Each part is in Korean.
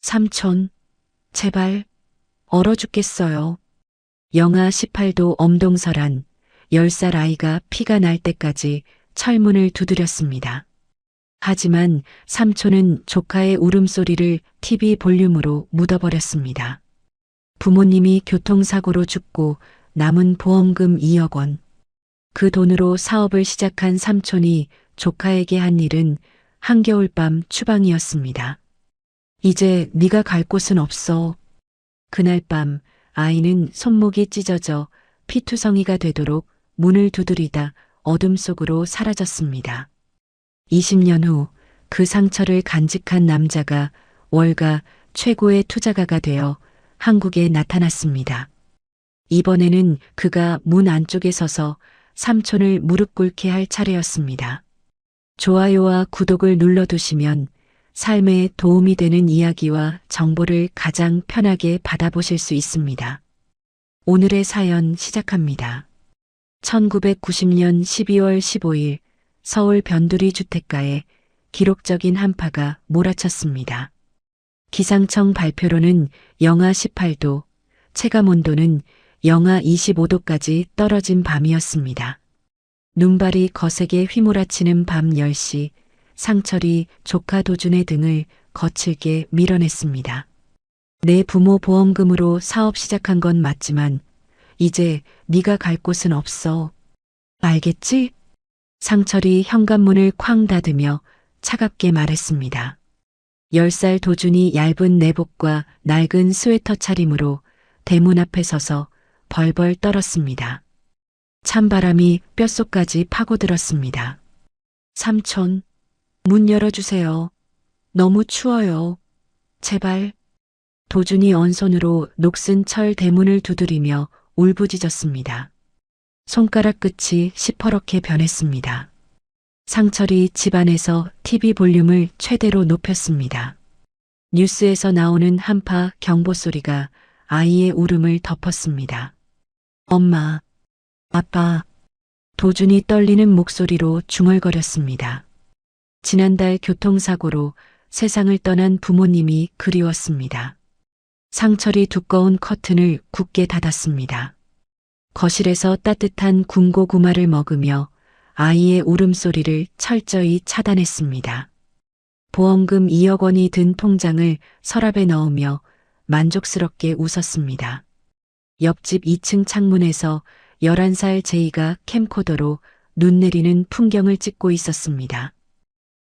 삼촌, 제발, 얼어 죽겠어요. 영하 18도 엄동설한 10살 아이가 피가 날 때까지 철문을 두드렸습니다. 하지만 삼촌은 조카의 울음소리를 TV 볼륨으로 묻어버렸습니다. 부모님이 교통사고로 죽고 남은 보험금 2억 원. 그 돈으로 사업을 시작한 삼촌이 조카에게 한 일은 한겨울밤 추방이었습니다. 이제 네가 갈 곳은 없어. 그날 밤 아이는 손목이 찢어져 피투성이가 되도록 문을 두드리다 어둠 속으로 사라졌습니다. 20년 후 그 상처를 간직한 남자가 월가 최고의 투자가가 되어 한국에 나타났습니다. 이번에는 그가 문 안쪽에 서서 삼촌을 무릎 꿇게 할 차례였습니다. 좋아요와 구독을 눌러두시면 삶에 도움이 되는 이야기와 정보를 가장 편하게 받아보실 수 있습니다. 오늘의 사연 시작합니다. 1990년 12월 15일 서울 변두리 주택가에 기록적인 한파가 몰아쳤습니다. 기상청 발표로는 영하 18도, 체감온도는 영하 25도까지 떨어진 밤이었습니다. 눈발이 거세게 휘몰아치는 밤 10시, 상철이 조카 도준의 등을 거칠게 밀어냈습니다. 내 부모 보험금으로 사업 시작한 건 맞지만 이제 네가 갈 곳은 없어. 알겠지? 상철이 현관문을 쾅 닫으며 차갑게 말했습니다. 10살 도준이 얇은 내복과 낡은 스웨터 차림으로 대문 앞에 서서 벌벌 떨었습니다. 찬바람이 뼛속까지 파고들었습니다. 삼촌, 문 열어주세요. 너무 추워요. 제발. 도준이 언손으로 녹슨 철 대문을 두드리며 울부짖었습니다. 손가락 끝이 시퍼렇게 변했습니다. 상철이 집안에서 TV 볼륨을 최대로 높였습니다. 뉴스에서 나오는 한파 경보 소리가 아이의 울음을 덮었습니다. 엄마, 아빠. 도준이 떨리는 목소리로 중얼거렸습니다. 지난달 교통사고로 세상을 떠난 부모님이 그리웠습니다. 상철이 두꺼운 커튼을 굳게 닫았습니다. 거실에서 따뜻한 군고구마를 먹으며 아이의 울음소리를 철저히 차단했습니다. 보험금 2억 원이 든 통장을 서랍에 넣으며 만족스럽게 웃었습니다. 옆집 2층 창문에서 11살 제이가 캠코더로 눈 내리는 풍경을 찍고 있었습니다.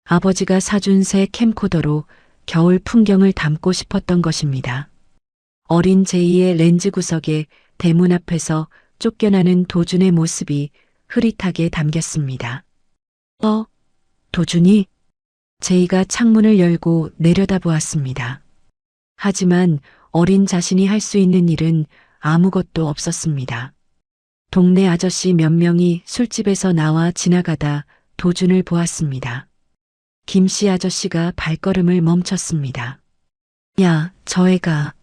아버지가 사준 새 캠코더로 겨울 풍경을 담고 싶었던 것입니다. 어린 제이의 렌즈 구석에 대문 앞에서 쫓겨나는 도준의 모습이 흐릿하게 담겼습니다. 도준이? 제이가 창문을 열고 내려다보았습니다. 하지만 어린 자신이 할 수 있는 일은 아무것도 없었습니다. 동네 아저씨 몇 명이 술집에서 나와 지나가다 도준을 보았습니다. 김씨 아저씨가 발걸음을 멈췄습니다. 야, 저 애가.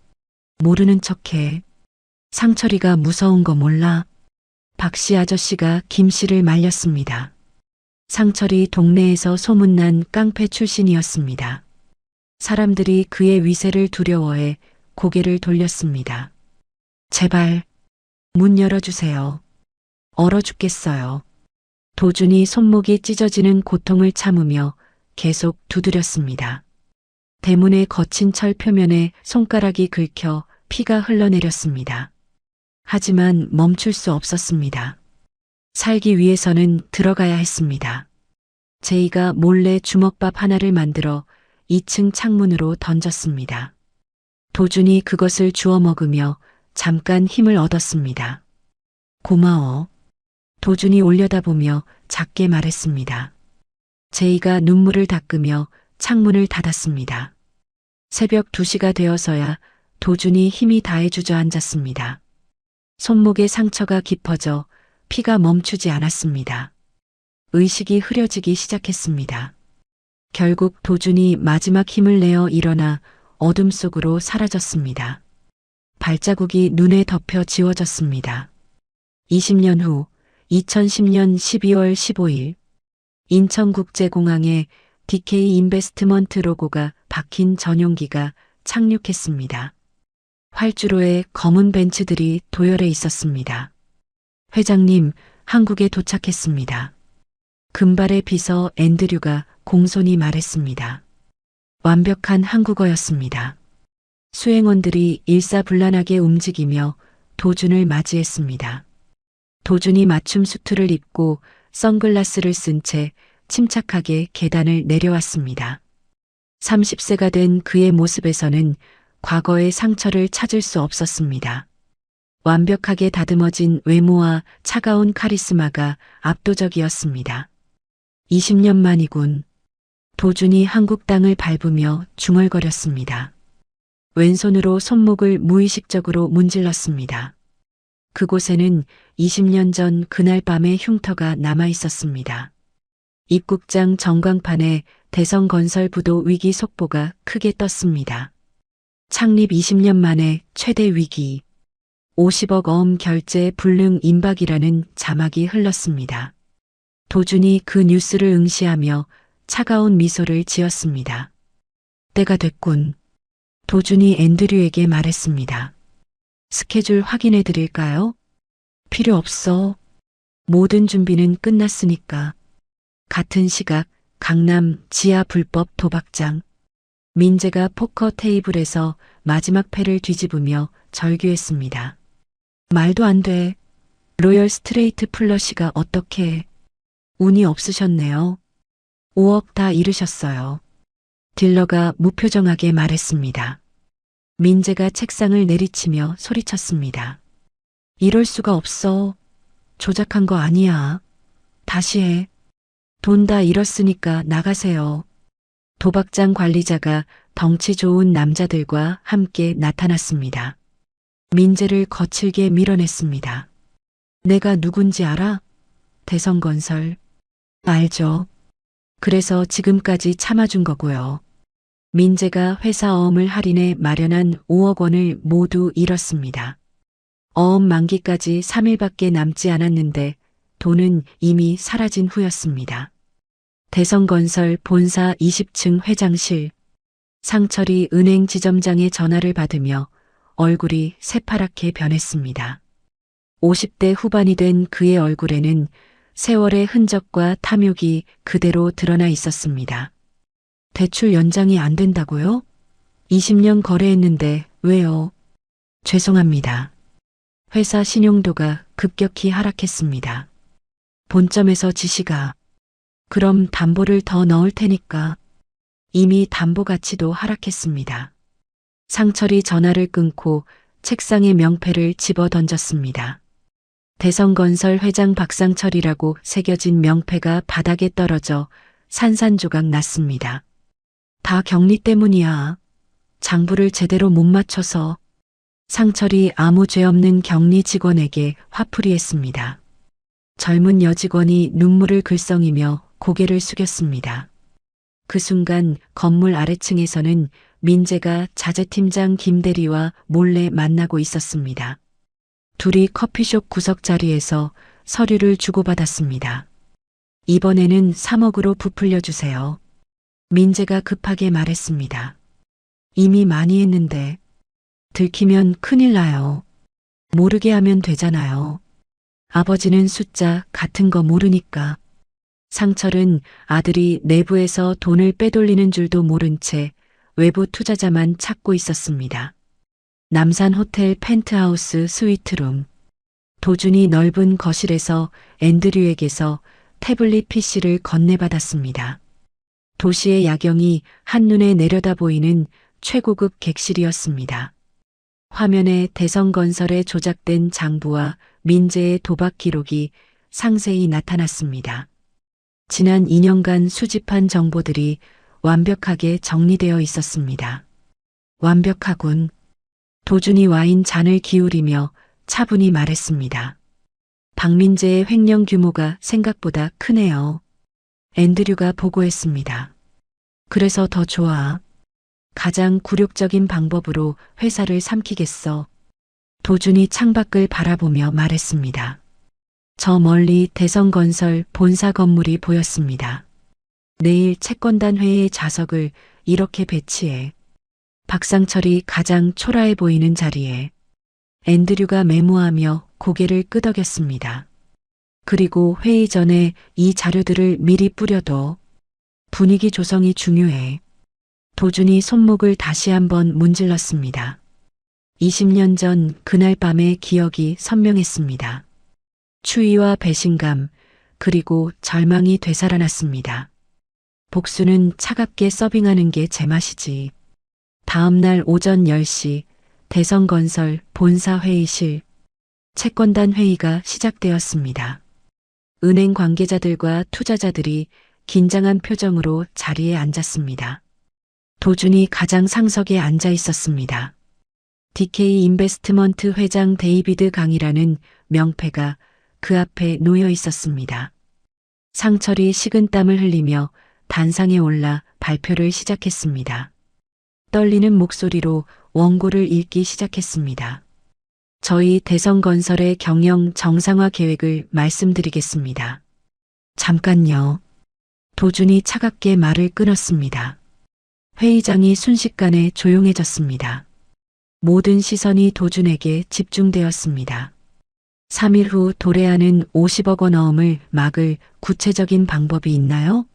모르는 척해. 상철이가 무서운 거 몰라? 박씨 아저씨가 김씨를 말렸습니다. 상철이 동네에서 소문난 깡패 출신이었습니다. 사람들이 그의 위세를 두려워해 고개를 돌렸습니다. 제발, 문 열어주세요. 얼어 죽겠어요. 도준이 손목이 찢어지는 고통을 참으며 계속 두드렸습니다. 대문의 거친 철 표면에 손가락이 긁혀 피가 흘러내렸습니다. 하지만 멈출 수 없었습니다. 살기 위해서는 들어가야 했습니다. 제이가 몰래 주먹밥 하나를 만들어 2층 창문으로 던졌습니다. 도준이 그것을 주워 먹으며 잠깐 힘을 얻었습니다. 고마워. 도준이 올려다보며 작게 말했습니다. 제이가 눈물을 닦으며 창문을 닫았습니다. 새벽 2시가 되어서야 도준이 힘이 다해 주저앉았습니다. 손목에 상처가 깊어져 피가 멈추지 않았습니다. 의식이 흐려지기 시작했습니다. 결국 도준이 마지막 힘을 내어 일어나 어둠 속으로 사라졌습니다. 발자국이 눈에 덮여 지워졌습니다. 20년 후 2010년 12월 15일 인천국제공항에 DK 인베스트먼트 로고가 박힌 전용기가 착륙했습니다. 활주로에 검은 벤츠들이 도열해 있었습니다. 회장님, 한국에 도착했습니다. 금발의 비서 앤드류가 공손히 말했습니다. 완벽한 한국어였습니다. 수행원들이 일사불란하게 움직이며 도준을 맞이했습니다. 도준이 맞춤 수트를 입고 선글라스를 쓴 채 침착하게 계단을 내려왔습니다. 30세가 된 그의 모습에서는 과거의 상처를 찾을 수 없었습니다. 완벽하게 다듬어진 외모와 차가운 카리스마가 압도적이었습니다. 20년 만이군. 도준이 한국 땅을 밟으며 중얼거렸습니다. 왼손으로 손목을 무의식적으로 문질렀습니다. 그곳에는 20년 전 그날 밤의 흉터가 남아 있었습니다. 입국장 전광판에 대성건설 부도 위기 속보가 크게 떴습니다. 창립 20년 만에 최대 위기, 50억 어음 결제 불능 임박이라는 자막이 흘렀습니다. 도준이 그 뉴스를 응시하며 차가운 미소를 지었습니다. 때가 됐군. 도준이 앤드류에게 말했습니다. 스케줄 확인해 드릴까요? 필요 없어. 모든 준비는 끝났으니까. 같은 시각 강남 지하 불법 도박장. 민재가 포커 테이블에서 마지막 패를 뒤집으며 절규했습니다. 말도 안 돼. 로열 스트레이트 플러시가 어떻게. 운이 없으셨네요. 5억 다 잃으셨어요. 딜러가 무표정하게 말했습니다. 민재가 책상을 내리치며 소리쳤습니다. 이럴 수가 없어. 조작한 거 아니야. 다시 해. 돈 다 잃었으니까 나가세요. 도박장 관리자가 덩치 좋은 남자들과 함께 나타났습니다. 민재를 거칠게 밀어냈습니다. 내가 누군지 알아? 대성건설. 알죠. 그래서 지금까지 참아준 거고요. 민재가 회사 어음을 할인해 마련한 5억 원을 모두 잃었습니다. 어음 만기까지 3일밖에 남지 않았는데 돈은 이미 사라진 후였습니다. 대성건설 본사 20층 회장실. 상철이 은행 지점장의 전화를 받으며 얼굴이 새파랗게 변했습니다. 50대 후반이 된 그의 얼굴에는 세월의 흔적과 탐욕이 그대로 드러나 있었습니다. 대출 연장이 안 된다고요? 20년 거래했는데 왜요? 죄송합니다. 회사 신용도가 급격히 하락했습니다. 본점에서 지시가. 그럼 담보를 더 넣을 테니까. 이미 담보 가치도 하락했습니다. 상철이 전화를 끊고 책상에 명패를 집어 던졌습니다. 대성건설 회장 박상철이라고 새겨진 명패가 바닥에 떨어져 산산조각 났습니다. 다 격리 때문이야. 장부를 제대로 못 맞춰서. 상철이 아무 죄 없는 격리 직원에게 화풀이했습니다. 젊은 여직원이 눈물을 글썽이며 고개를 숙였습니다. 그 순간 건물 아래층에서는 민재가 자재팀장 김대리와 몰래 만나고 있었습니다. 둘이 커피숍 구석 자리에서 서류를 주고받았습니다. 이번에는 3억으로 부풀려 주세요. 민재가 급하게 말했습니다. 이미 많이 했는데. 들키면 큰일 나요. 모르게 하면 되잖아요. 아버지는 숫자 같은 거 모르니까. 상철은 아들이 내부에서 돈을 빼돌리는 줄도 모른 채 외부 투자자만 찾고 있었습니다. 남산 호텔 펜트하우스 스위트룸. 도준이 넓은 거실에서 앤드류에게서 태블릿 PC를 건네받았습니다. 도시의 야경이 한눈에 내려다 보이는 최고급 객실이었습니다. 화면에 대성건설에 조작된 장부와 민재의 도박 기록이 상세히 나타났습니다. 지난 2년간 수집한 정보들이 완벽하게 정리되어 있었습니다. 완벽하군. 도준이 와인 잔을 기울이며 차분히 말했습니다. 박민재의 횡령 규모가 생각보다 크네요. 앤드류가 보고했습니다. 그래서 더 좋아. 가장 굴욕적인 방법으로 회사를 삼키겠어. 도준이 창밖을 바라보며 말했습니다. 저 멀리 대성건설 본사 건물이 보였습니다. 내일 채권단 회의 좌석을 이렇게 배치해. 박상철이 가장 초라해 보이는 자리에 앤드류가 메모하며 고개를 끄덕였습니다. 그리고 회의 전에 이 자료들을 미리 뿌려둬. 분위기 조성이 중요해. 도준이 손목을 다시 한번 문질렀습니다. 20년 전 그날 밤의 기억이 선명했습니다. 추위와 배신감, 그리고 절망이 되살아났습니다. 복수는 차갑게 서빙하는 게 제맛이지. 다음 날 오전 10시 대성건설 본사 회의실 채권단 회의가 시작되었습니다. 은행 관계자들과 투자자들이 긴장한 표정으로 자리에 앉았습니다. 도준이 가장 상석에 앉아 있었습니다. DK 인베스트먼트 회장 데이비드 강이라는 명패가 그 앞에 놓여 있었습니다. 상철이 식은땀을 흘리며 단상에 올라 발표를 시작했습니다. 떨리는 목소리로 원고를 읽기 시작했습니다. 저희 대성건설의 경영 정상화 계획을 말씀드리겠습니다. 잠깐요. 도준이 차갑게 말을 끊었습니다. 회의장이 순식간에 조용해졌습니다. 모든 시선이 도준에게 집중되었습니다. 3일 후 도래하는 50억 원 어음을 막을 구체적인 방법이 있나요?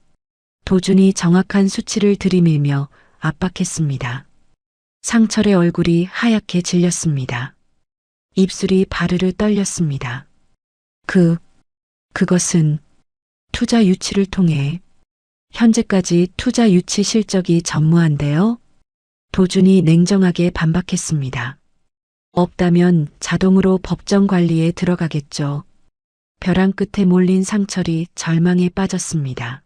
도준이 정확한 수치를 들이밀며 압박했습니다. 상철의 얼굴이 하얗게 질렸습니다. 입술이 바르르 떨렸습니다. 그것은 투자 유치를 통해 현재까지 투자 유치 실적이 전무한데요. 도준이 냉정하게 반박했습니다. 없다면 자동으로 법정 관리에 들어가겠죠. 벼랑 끝에 몰린 상철이 절망에 빠졌습니다.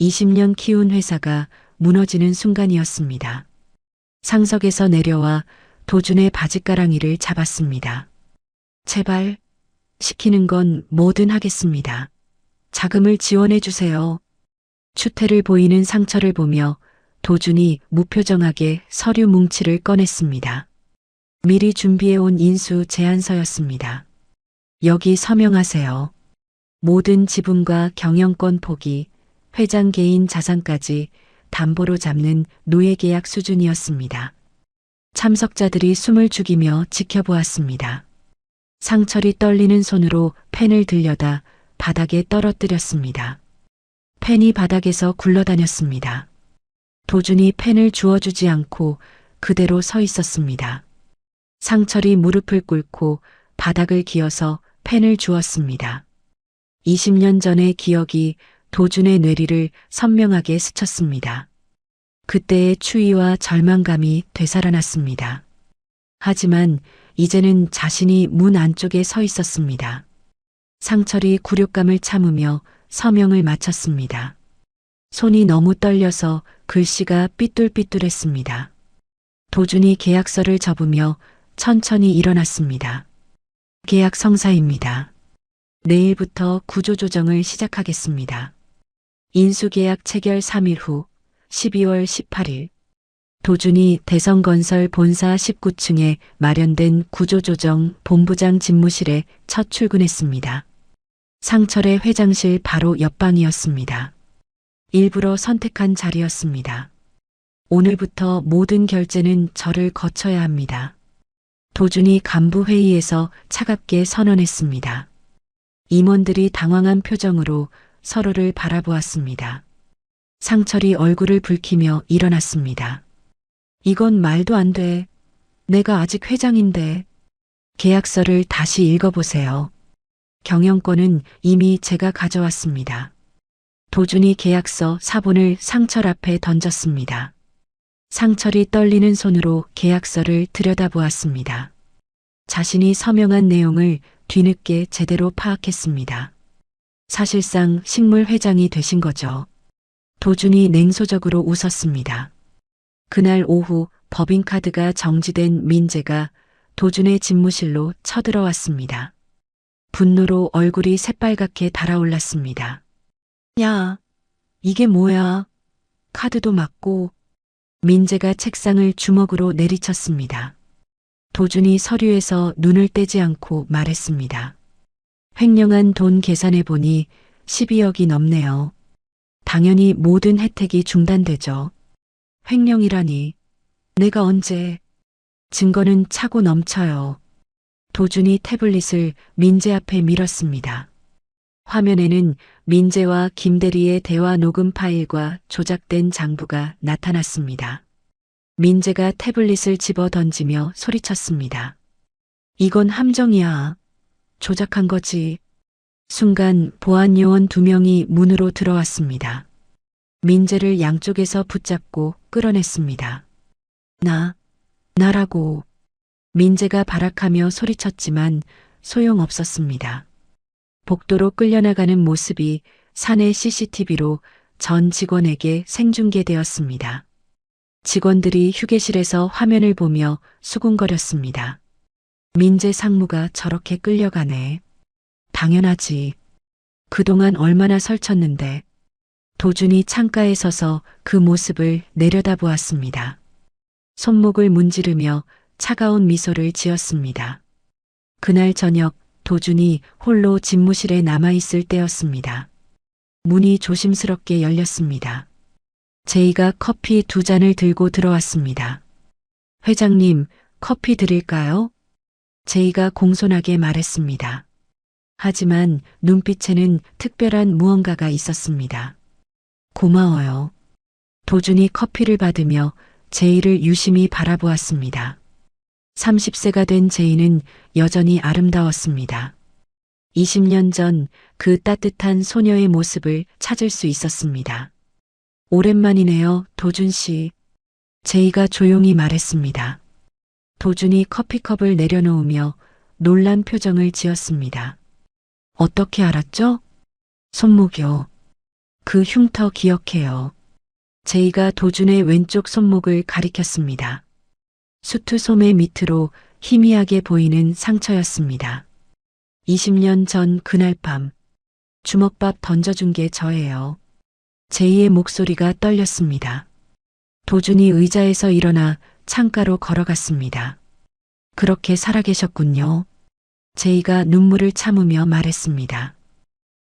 20년 키운 회사가 무너지는 순간이었습니다. 상석에서 내려와 도준의 바짓가랑이를 잡았습니다. 제발, 시키는 건 뭐든 하겠습니다. 자금을 지원해 주세요. 추태를 보이는 상철을 보며 도준이 무표정하게 서류 뭉치를 꺼냈습니다. 미리 준비해온 인수 제안서였습니다. 여기 서명하세요. 모든 지분과 경영권 포기, 회장 개인 자산까지 담보로 잡는 노예계약 수준이었습니다. 참석자들이 숨을 죽이며 지켜보았습니다. 상철이 떨리는 손으로 펜을 들여다 바닥에 떨어뜨렸습니다. 펜이 바닥에서 굴러다녔습니다. 도준이 펜을 주워주지 않고 그대로 서 있었습니다. 상철이 무릎을 꿇고 바닥을 기어서 펜을 주었습니다. 20년 전의 기억이 도준의 뇌리를 선명하게 스쳤습니다. 그때의 추위와 절망감이 되살아났습니다. 하지만 이제는 자신이 문 안쪽에 서 있었습니다. 상철이 굴욕감을 참으며 서명을 마쳤습니다. 손이 너무 떨려서 글씨가 삐뚤삐뚤했습니다. 도준이 계약서를 접으며 천천히 일어났습니다. 계약 성사입니다. 내일부터 구조조정을 시작하겠습니다. 인수계약 체결 3일 후 12월 18일 도준이 대성건설 본사 19층에 마련된 구조조정 본부장 집무실에 첫 출근했습니다. 상철의 회장실 바로 옆방이었습니다. 일부러 선택한 자리였습니다. 오늘부터 모든 결제는 저를 거쳐야 합니다. 도준이 간부회의에서 차갑게 선언했습니다. 임원들이 당황한 표정으로 서로를 바라보았습니다. 상철이 얼굴을 붉히며 일어났습니다. 이건 말도 안 돼. 내가 아직 회장인데. 계약서를 다시 읽어보세요. 경영권은 이미 제가 가져왔습니다. 도준이 계약서 사본을 상철 앞에 던졌습니다. 상철이 떨리는 손으로 계약서를 들여다보았습니다. 자신이 서명한 내용을 뒤늦게 제대로 파악했습니다. 사실상 식물 회장이 되신 거죠. 도준이 냉소적으로 웃었습니다. 그날 오후 법인카드가 정지된 민재가 도준의 집무실로 쳐들어왔습니다. 분노로 얼굴이 새빨갛게 달아올랐습니다. 야, 이게 뭐야? 카드도 맞고. 민재가 책상을 주먹으로 내리쳤습니다. 도준이 서류에서 눈을 떼지 않고 말했습니다. 횡령한 돈 계산해 보니 12억이 넘네요. 당연히 모든 혜택이 중단되죠. 횡령이라니. 내가 언제? 증거는 차고 넘쳐요. 도준이 태블릿을 민재 앞에 밀었습니다. 화면에는 민재와 김대리의 대화 녹음 파일과 조작된 장부가 나타났습니다. 민재가 태블릿을 집어 던지며 소리쳤습니다. 이건 함정이야. 조작한 거지. 순간 보안 요원 2명이 문으로 들어왔습니다. 민재를 양쪽에서 붙잡고 끌어냈습니다. 나라고. 민재가 발악하며 소리쳤지만 소용없었습니다. 복도로 끌려나가는 모습이 사내 CCTV로 전 직원에게 생중계되었습니다. 직원들이 휴게실에서 화면을 보며 수군거렸습니다. 민재 상무가 저렇게 끌려가네. 당연하지. 그동안 얼마나 설쳤는데. 도준이 창가에 서서 그 모습을 내려다보았습니다. 손목을 문지르며 차가운 미소를 지었습니다. 그날 저녁 도준이 홀로 집무실에 남아있을 때였습니다. 문이 조심스럽게 열렸습니다. 제이가 커피 2잔을 들고 들어왔습니다. 회장님, 커피 드릴까요? 제이가 공손하게 말했습니다. 하지만 눈빛에는 특별한 무언가가 있었습니다. 고마워요. 도준이 커피를 받으며 제이를 유심히 바라보았습니다. 30세가 된 제이는 여전히 아름다웠습니다. 20년 전 그 따뜻한 소녀의 모습을 찾을 수 있었습니다. 오랜만이네요, 도준 씨. 제이가 조용히 말했습니다. 도준이 커피컵을 내려놓으며 놀란 표정을 지었습니다. 어떻게 알았죠? 손목이요. 그 흉터 기억해요. 제이가 도준의 왼쪽 손목을 가리켰습니다. 수트 소매 밑으로 희미하게 보이는 상처였습니다. 20년 전 그날 밤 주먹밥 던져준 게 저예요. 제이의 목소리가 떨렸습니다. 도준이 의자에서 일어나 창가로 걸어갔습니다. 그렇게 살아계셨군요. 제이가 눈물을 참으며 말했습니다.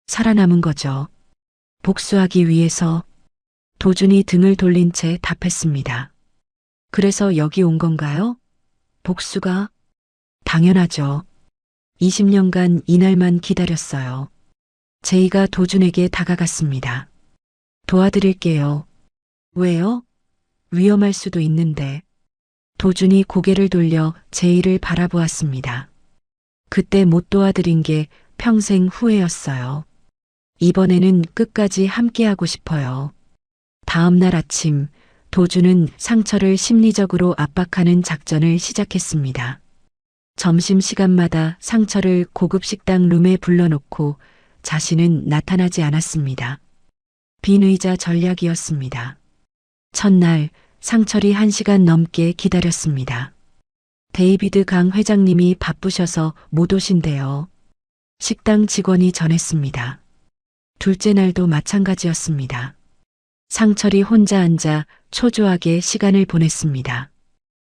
살아남은 거죠. 복수하기 위해서. 도준이 등을 돌린 채 답했습니다. 그래서 여기 온 건가요? 복수가? 당연하죠. 20년간 이날만 기다렸어요. 제이가 도준에게 다가갔습니다. 도와드릴게요. 왜요? 위험할 수도 있는데. 도준이 고개를 돌려 제이를 바라보았습니다. 그때 못 도와드린 게 평생 후회였어요. 이번에는 끝까지 함께하고 싶어요. 다음 날 아침, 도준은 상처를 심리적으로 압박하는 작전을 시작했습니다. 점심시간마다 상처를 고급 식당 룸에 불러놓고 자신은 나타나지 않았습니다. 빈 의자 전략이었습니다. 첫날 상철이 1시간 넘게 기다렸습니다. 데이비드 강 회장님이 바쁘셔서 못 오신대요. 식당 직원이 전했습니다. 둘째 날도 마찬가지였습니다. 상철이 혼자 앉아 초조하게 시간을 보냈습니다.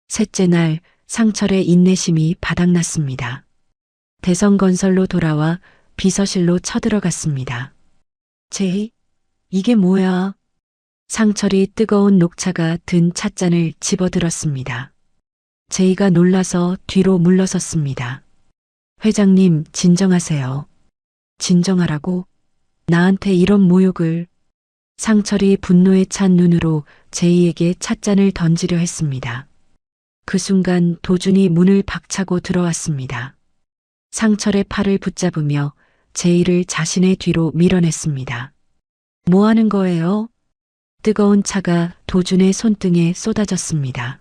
셋째 날 상철의 인내심이 바닥났습니다. 대성건설로 돌아와 비서실로 쳐들어갔습니다. 제이, 이게 뭐야? 상철이 뜨거운 녹차가 든 찻잔을 집어들었습니다. 제이가 놀라서 뒤로 물러섰습니다. 회장님, 진정하세요. 진정하라고? 나한테 이런 모욕을. 상철이 분노에 찬 눈으로 제이에게 찻잔을 던지려 했습니다. 그 순간 도준이 문을 박차고 들어왔습니다. 상철의 팔을 붙잡으며 제이를 자신의 뒤로 밀어냈습니다. 뭐 하는 거예요? 뜨거운 차가 도준의 손등에 쏟아졌습니다.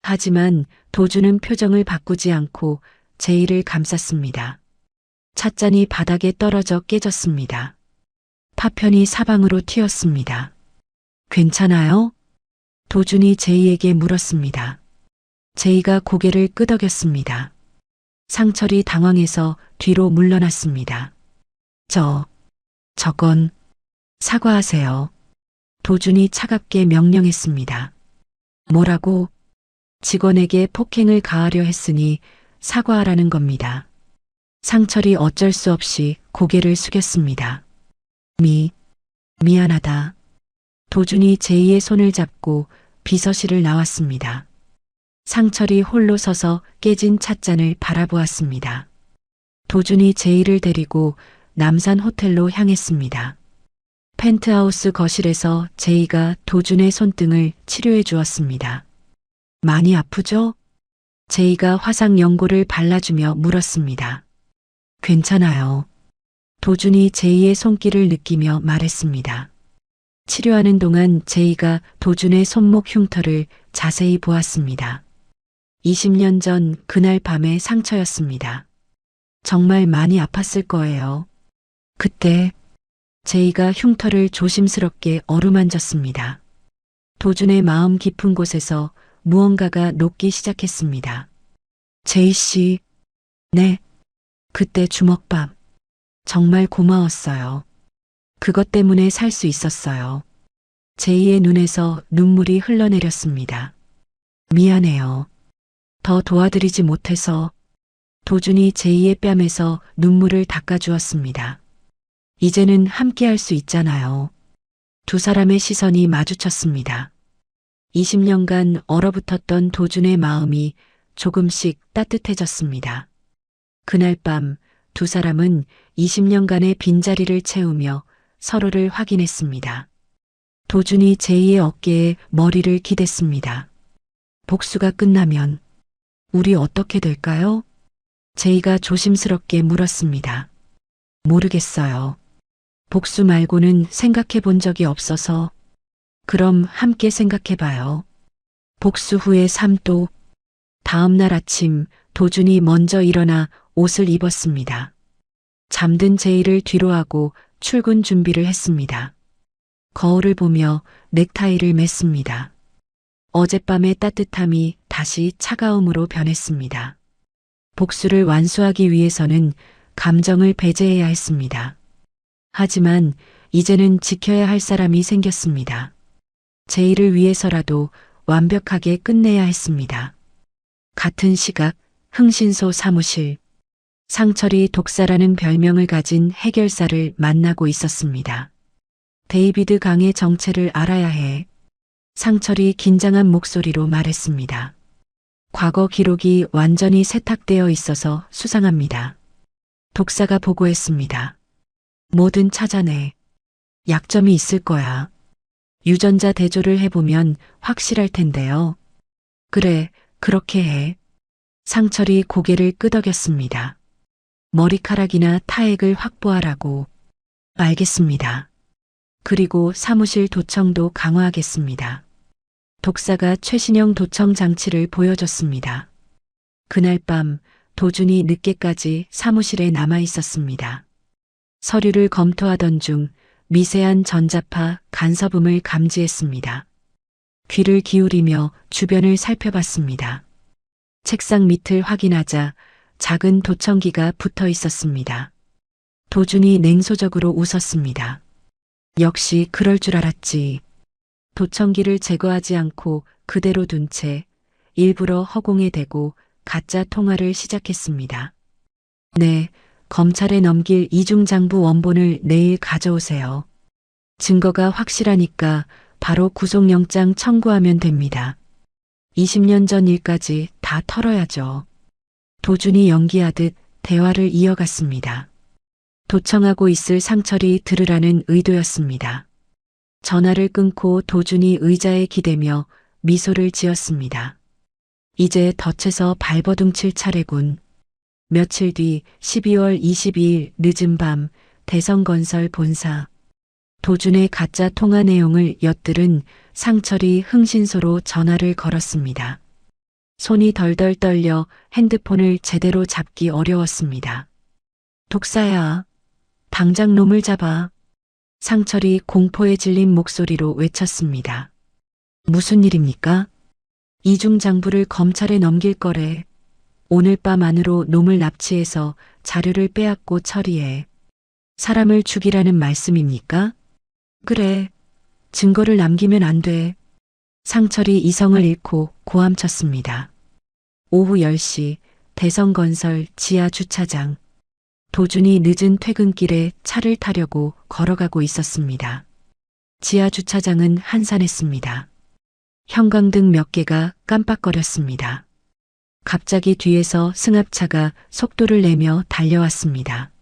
하지만 도준은 표정을 바꾸지 않고 제이를 감쌌습니다. 찻잔이 바닥에 떨어져 깨졌습니다. 파편이 사방으로 튀었습니다. 괜찮아요? 도준이 제이에게 물었습니다. 제이가 고개를 끄덕였습니다. 상철이 당황해서 뒤로 물러났습니다. 저건 사과하세요. 도준이 차갑게 명령했습니다. 뭐라고? 직원에게 폭행을 가하려 했으니 사과하라는 겁니다. 상철이 어쩔 수 없이 고개를 숙였습니다. 미안하다. 도준이 제이의 손을 잡고 비서실을 나왔습니다. 상철이 홀로 서서 깨진 찻잔을 바라보았습니다. 도준이 제이를 데리고 남산 호텔로 향했습니다. 펜트하우스 거실에서 제이가 도준의 손등을 치료해 주었습니다. 많이 아프죠? 제이가 화상 연고를 발라주며 물었습니다. 괜찮아요. 도준이 제이의 손길을 느끼며 말했습니다. 치료하는 동안 제이가 도준의 손목 흉터를 자세히 보았습니다. 20년 전 그날 밤의 상처였습니다. 정말 많이 아팠을 거예요. 그때 제이가 흉터를 조심스럽게 어루만졌습니다. 도준의 마음 깊은 곳에서 무언가가 녹기 시작했습니다. 제이 씨, 네. 그때 주먹밥. 정말 고마웠어요. 그것 때문에 살 수 있었어요. 제이의 눈에서 눈물이 흘러내렸습니다. 미안해요. 더 도와드리지 못해서. 도준이 제이의 뺨에서 눈물을 닦아주었습니다. 이제는 함께 할 수 있잖아요. 두 사람의 시선이 마주쳤습니다. 20년간 얼어붙었던 도준의 마음이 조금씩 따뜻해졌습니다. 그날 밤 두 사람은 20년간의 빈자리를 채우며 서로를 확인했습니다. 도준이 제이의 어깨에 머리를 기댔습니다. 복수가 끝나면 우리 어떻게 될까요? 제이가 조심스럽게 물었습니다. 모르겠어요. 복수 말고는 생각해 본 적이 없어서. 그럼 함께 생각해 봐요. 복수 후의 삶도. 다음 날 아침 도준이 먼저 일어나 옷을 입었습니다. 잠든 제이를 뒤로하고 출근 준비를 했습니다. 거울을 보며 넥타이를 맸습니다. 어젯밤의 따뜻함이 다시 차가움으로 변했습니다. 복수를 완수하기 위해서는 감정을 배제해야 했습니다. 하지만 이제는 지켜야 할 사람이 생겼습니다. 제이를 위해서라도 완벽하게 끝내야 했습니다. 같은 시각 흥신소 사무실. 상철이 독사라는 별명을 가진 해결사를 만나고 있었습니다. 데이비드 강의 정체를 알아야 해. 상철이 긴장한 목소리로 말했습니다. 과거 기록이 완전히 세탁되어 있어서 수상합니다. 독사가 보고했습니다. 뭐든 찾아내. 약점이 있을 거야. 유전자 대조를 해보면 확실할 텐데요. 그래, 그렇게 해. 상철이 고개를 끄덕였습니다. 머리카락이나 타액을 확보하라고. 알겠습니다. 그리고 사무실 도청도 강화하겠습니다. 독사가 최신형 도청 장치를 보여줬습니다. 그날 밤 도준이 늦게까지 사무실에 남아 있었습니다. 서류를 검토하던 중 미세한 전자파 간섭음을 감지했습니다. 귀를 기울이며 주변을 살펴봤습니다. 책상 밑을 확인하자 작은 도청기가 붙어 있었습니다. 도준이 냉소적으로 웃었습니다. 역시 그럴 줄 알았지. 도청기를 제거하지 않고 그대로 둔 채 일부러 허공에 대고 가짜 통화를 시작했습니다. 네, 검찰에 넘길 이중장부 원본을 내일 가져오세요. 증거가 확실하니까 바로 구속영장 청구하면 됩니다. 20년 전 일까지 다 털어야죠. 도준이 연기하듯 대화를 이어갔습니다. 도청하고 있을 상철이 들으라는 의도였습니다. 전화를 끊고 도준이 의자에 기대며 미소를 지었습니다. 이제 덫에서 발버둥 칠 차례군. 며칠 뒤 12월 22일 늦은 밤 대성건설 본사. 도준의 가짜 통화 내용을 엿들은 상철이 흥신소로 전화를 걸었습니다. 손이 덜덜 떨려 핸드폰을 제대로 잡기 어려웠습니다. 독사야, 당장 놈을 잡아. 상철이 공포에 질린 목소리로 외쳤습니다. 무슨 일입니까? 이중장부를 검찰에 넘길 거래. 오늘 밤 안으로 놈을 납치해서 자료를 빼앗고 처리해. 사람을 죽이라는 말씀입니까? 그래. 증거를 남기면 안 돼. 상철이 이성을 잃고 고함쳤습니다. 오후 10시 대성건설 지하 주차장. 도준이 늦은 퇴근길에 차를 타려고 걸어가고 있었습니다. 지하 주차장은 한산했습니다. 형광등 몇 개가 깜빡거렸습니다. 갑자기 뒤에서 승합차가 속도를 내며 달려왔습니다.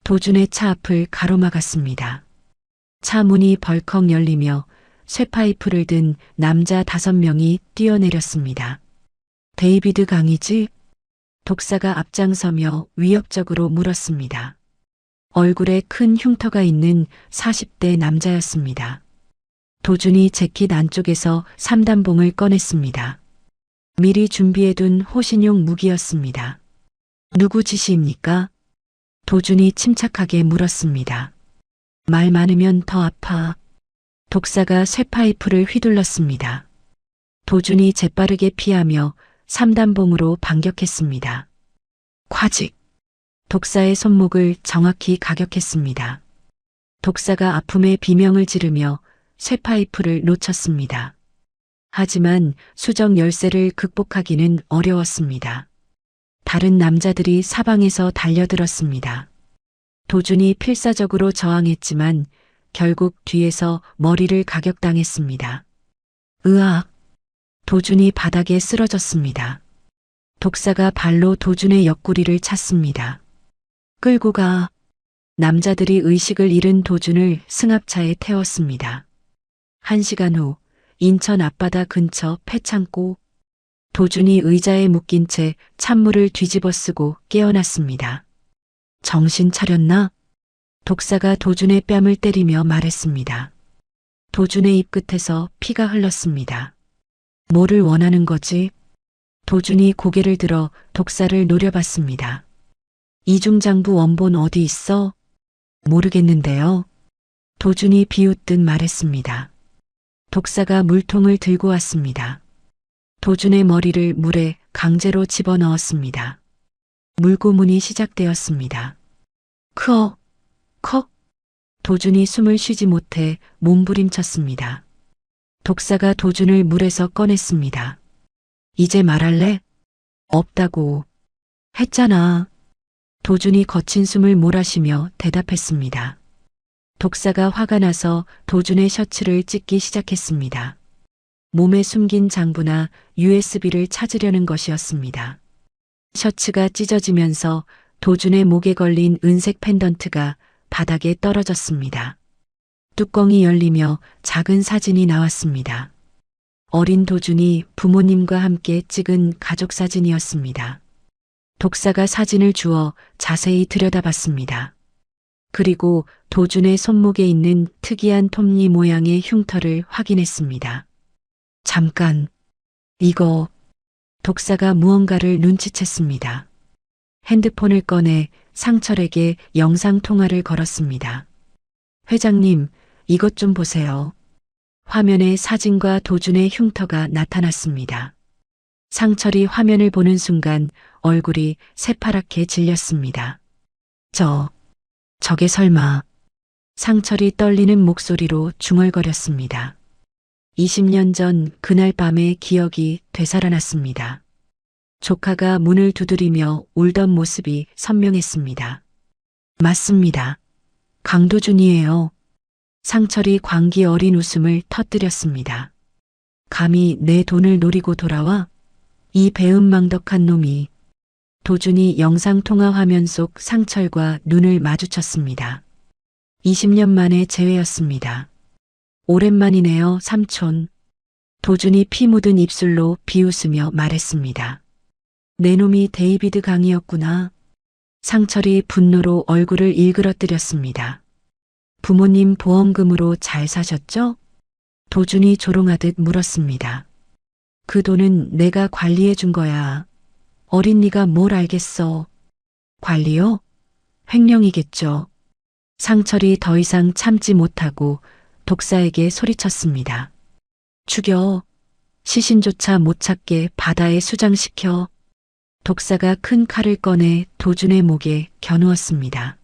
도준의 차 앞을 가로막았습니다. 차 문이 벌컥 열리며 쇠파이프를 든 남자 5명이 뛰어내렸습니다. 데이비드 강이지? 독사가 앞장서며 위협적으로 물었습니다. 얼굴에 큰 흉터가 있는 40대 남자였습니다. 도준이 재킷 안쪽에서 3단봉을 꺼냈습니다. 미리 준비해둔 호신용 무기였습니다. 누구 지시입니까? 도준이 침착하게 물었습니다. 말 많으면 더 아파. 독사가 쇠파이프를 휘둘렀습니다. 도준이 재빠르게 피하며 3단봉으로 반격했습니다. 콰직! 독사의 손목을 정확히 가격했습니다. 독사가 아픔에 비명을 지르며 쇠파이프를 놓쳤습니다. 하지만 수정 열쇠를 극복하기는 어려웠습니다. 다른 남자들이 사방에서 달려들었습니다. 도준이 필사적으로 저항했지만 결국 뒤에서 머리를 가격당했습니다. 으악! 도준이 바닥에 쓰러졌습니다. 독사가 발로 도준의 옆구리를 찼습니다. 끌고 가. 남자들이 의식을 잃은 도준을 승합차에 태웠습니다. 1시간 후 인천 앞바다 근처 폐창고. 도준이 의자에 묶인 채 찬물을 뒤집어 쓰고 깨어났습니다. 정신 차렸나? 독사가 도준의 뺨을 때리며 말했습니다. 도준의 입끝에서 피가 흘렀습니다. 뭐를 원하는 거지? 도준이 고개를 들어 독사를 노려봤습니다. 이중장부 원본 어디 있어? 모르겠는데요. 도준이 비웃듯 말했습니다. 독사가 물통을 들고 왔습니다. 도준의 머리를 물에 강제로 집어넣었습니다. 물고문이 시작되었습니다. 크어, 컥. 도준이 숨을 쉬지 못해 몸부림쳤습니다. 독사가 도준을 물에서 꺼냈습니다. 이제 말할래? 없다고. 했잖아. 도준이 거친 숨을 몰아쉬며 대답했습니다. 독사가 화가 나서 도준의 셔츠를 찢기 시작했습니다. 몸에 숨긴 장부나 USB를 찾으려는 것이었습니다. 셔츠가 찢어지면서 도준의 목에 걸린 은색 펜던트가 바닥에 떨어졌습니다. 뚜껑이 열리며 작은 사진이 나왔습니다. 어린 도준이 부모님과 함께 찍은 가족 사진이었습니다. 독사가 사진을 주워 자세히 들여다봤습니다. 그리고 도준의 손목에 있는 특이한 톱니 모양의 흉터를 확인했습니다. 잠깐, 이거. 독사가 무언가를 눈치챘습니다. 핸드폰을 꺼내 상철에게 영상통화를 걸었습니다. 회장님, 이것 좀 보세요. 화면에 사진과 도준의 흉터가 나타났습니다. 상철이 화면을 보는 순간 얼굴이 새파랗게 질렸습니다. 저게 설마. 상철이 떨리는 목소리로 중얼거렸습니다. 20년 전 그날 밤의 기억이 되살아났습니다. 조카가 문을 두드리며 울던 모습이 선명했습니다. 맞습니다. 강도준이에요. 상철이 광기 어린 웃음을 터뜨렸습니다. 감히 내 돈을 노리고 돌아와? 이 배은망덕한 놈이. 도준이 영상통화 화면 속 상철과 눈을 마주쳤습니다. 20년 만에 재회였습니다. 오랜만이네요, 삼촌. 도준이 피 묻은 입술로 비웃으며 말했습니다. 내 놈이 데이비드 강이었구나. 상철이 분노로 얼굴을 일그러뜨렸습니다. 부모님 보험금으로 잘 사셨죠? 도준이 조롱하듯 물었습니다. 그 돈은 내가 관리해 준 거야. 어린 네가 뭘 알겠어. 관리요? 횡령이겠죠. 상철이 더 이상 참지 못하고 독사에게 소리쳤습니다. 죽여. 시신조차 못 찾게 바다에 수장시켜. 독사가 큰 칼을 꺼내 도준의 목에 겨누었습니다.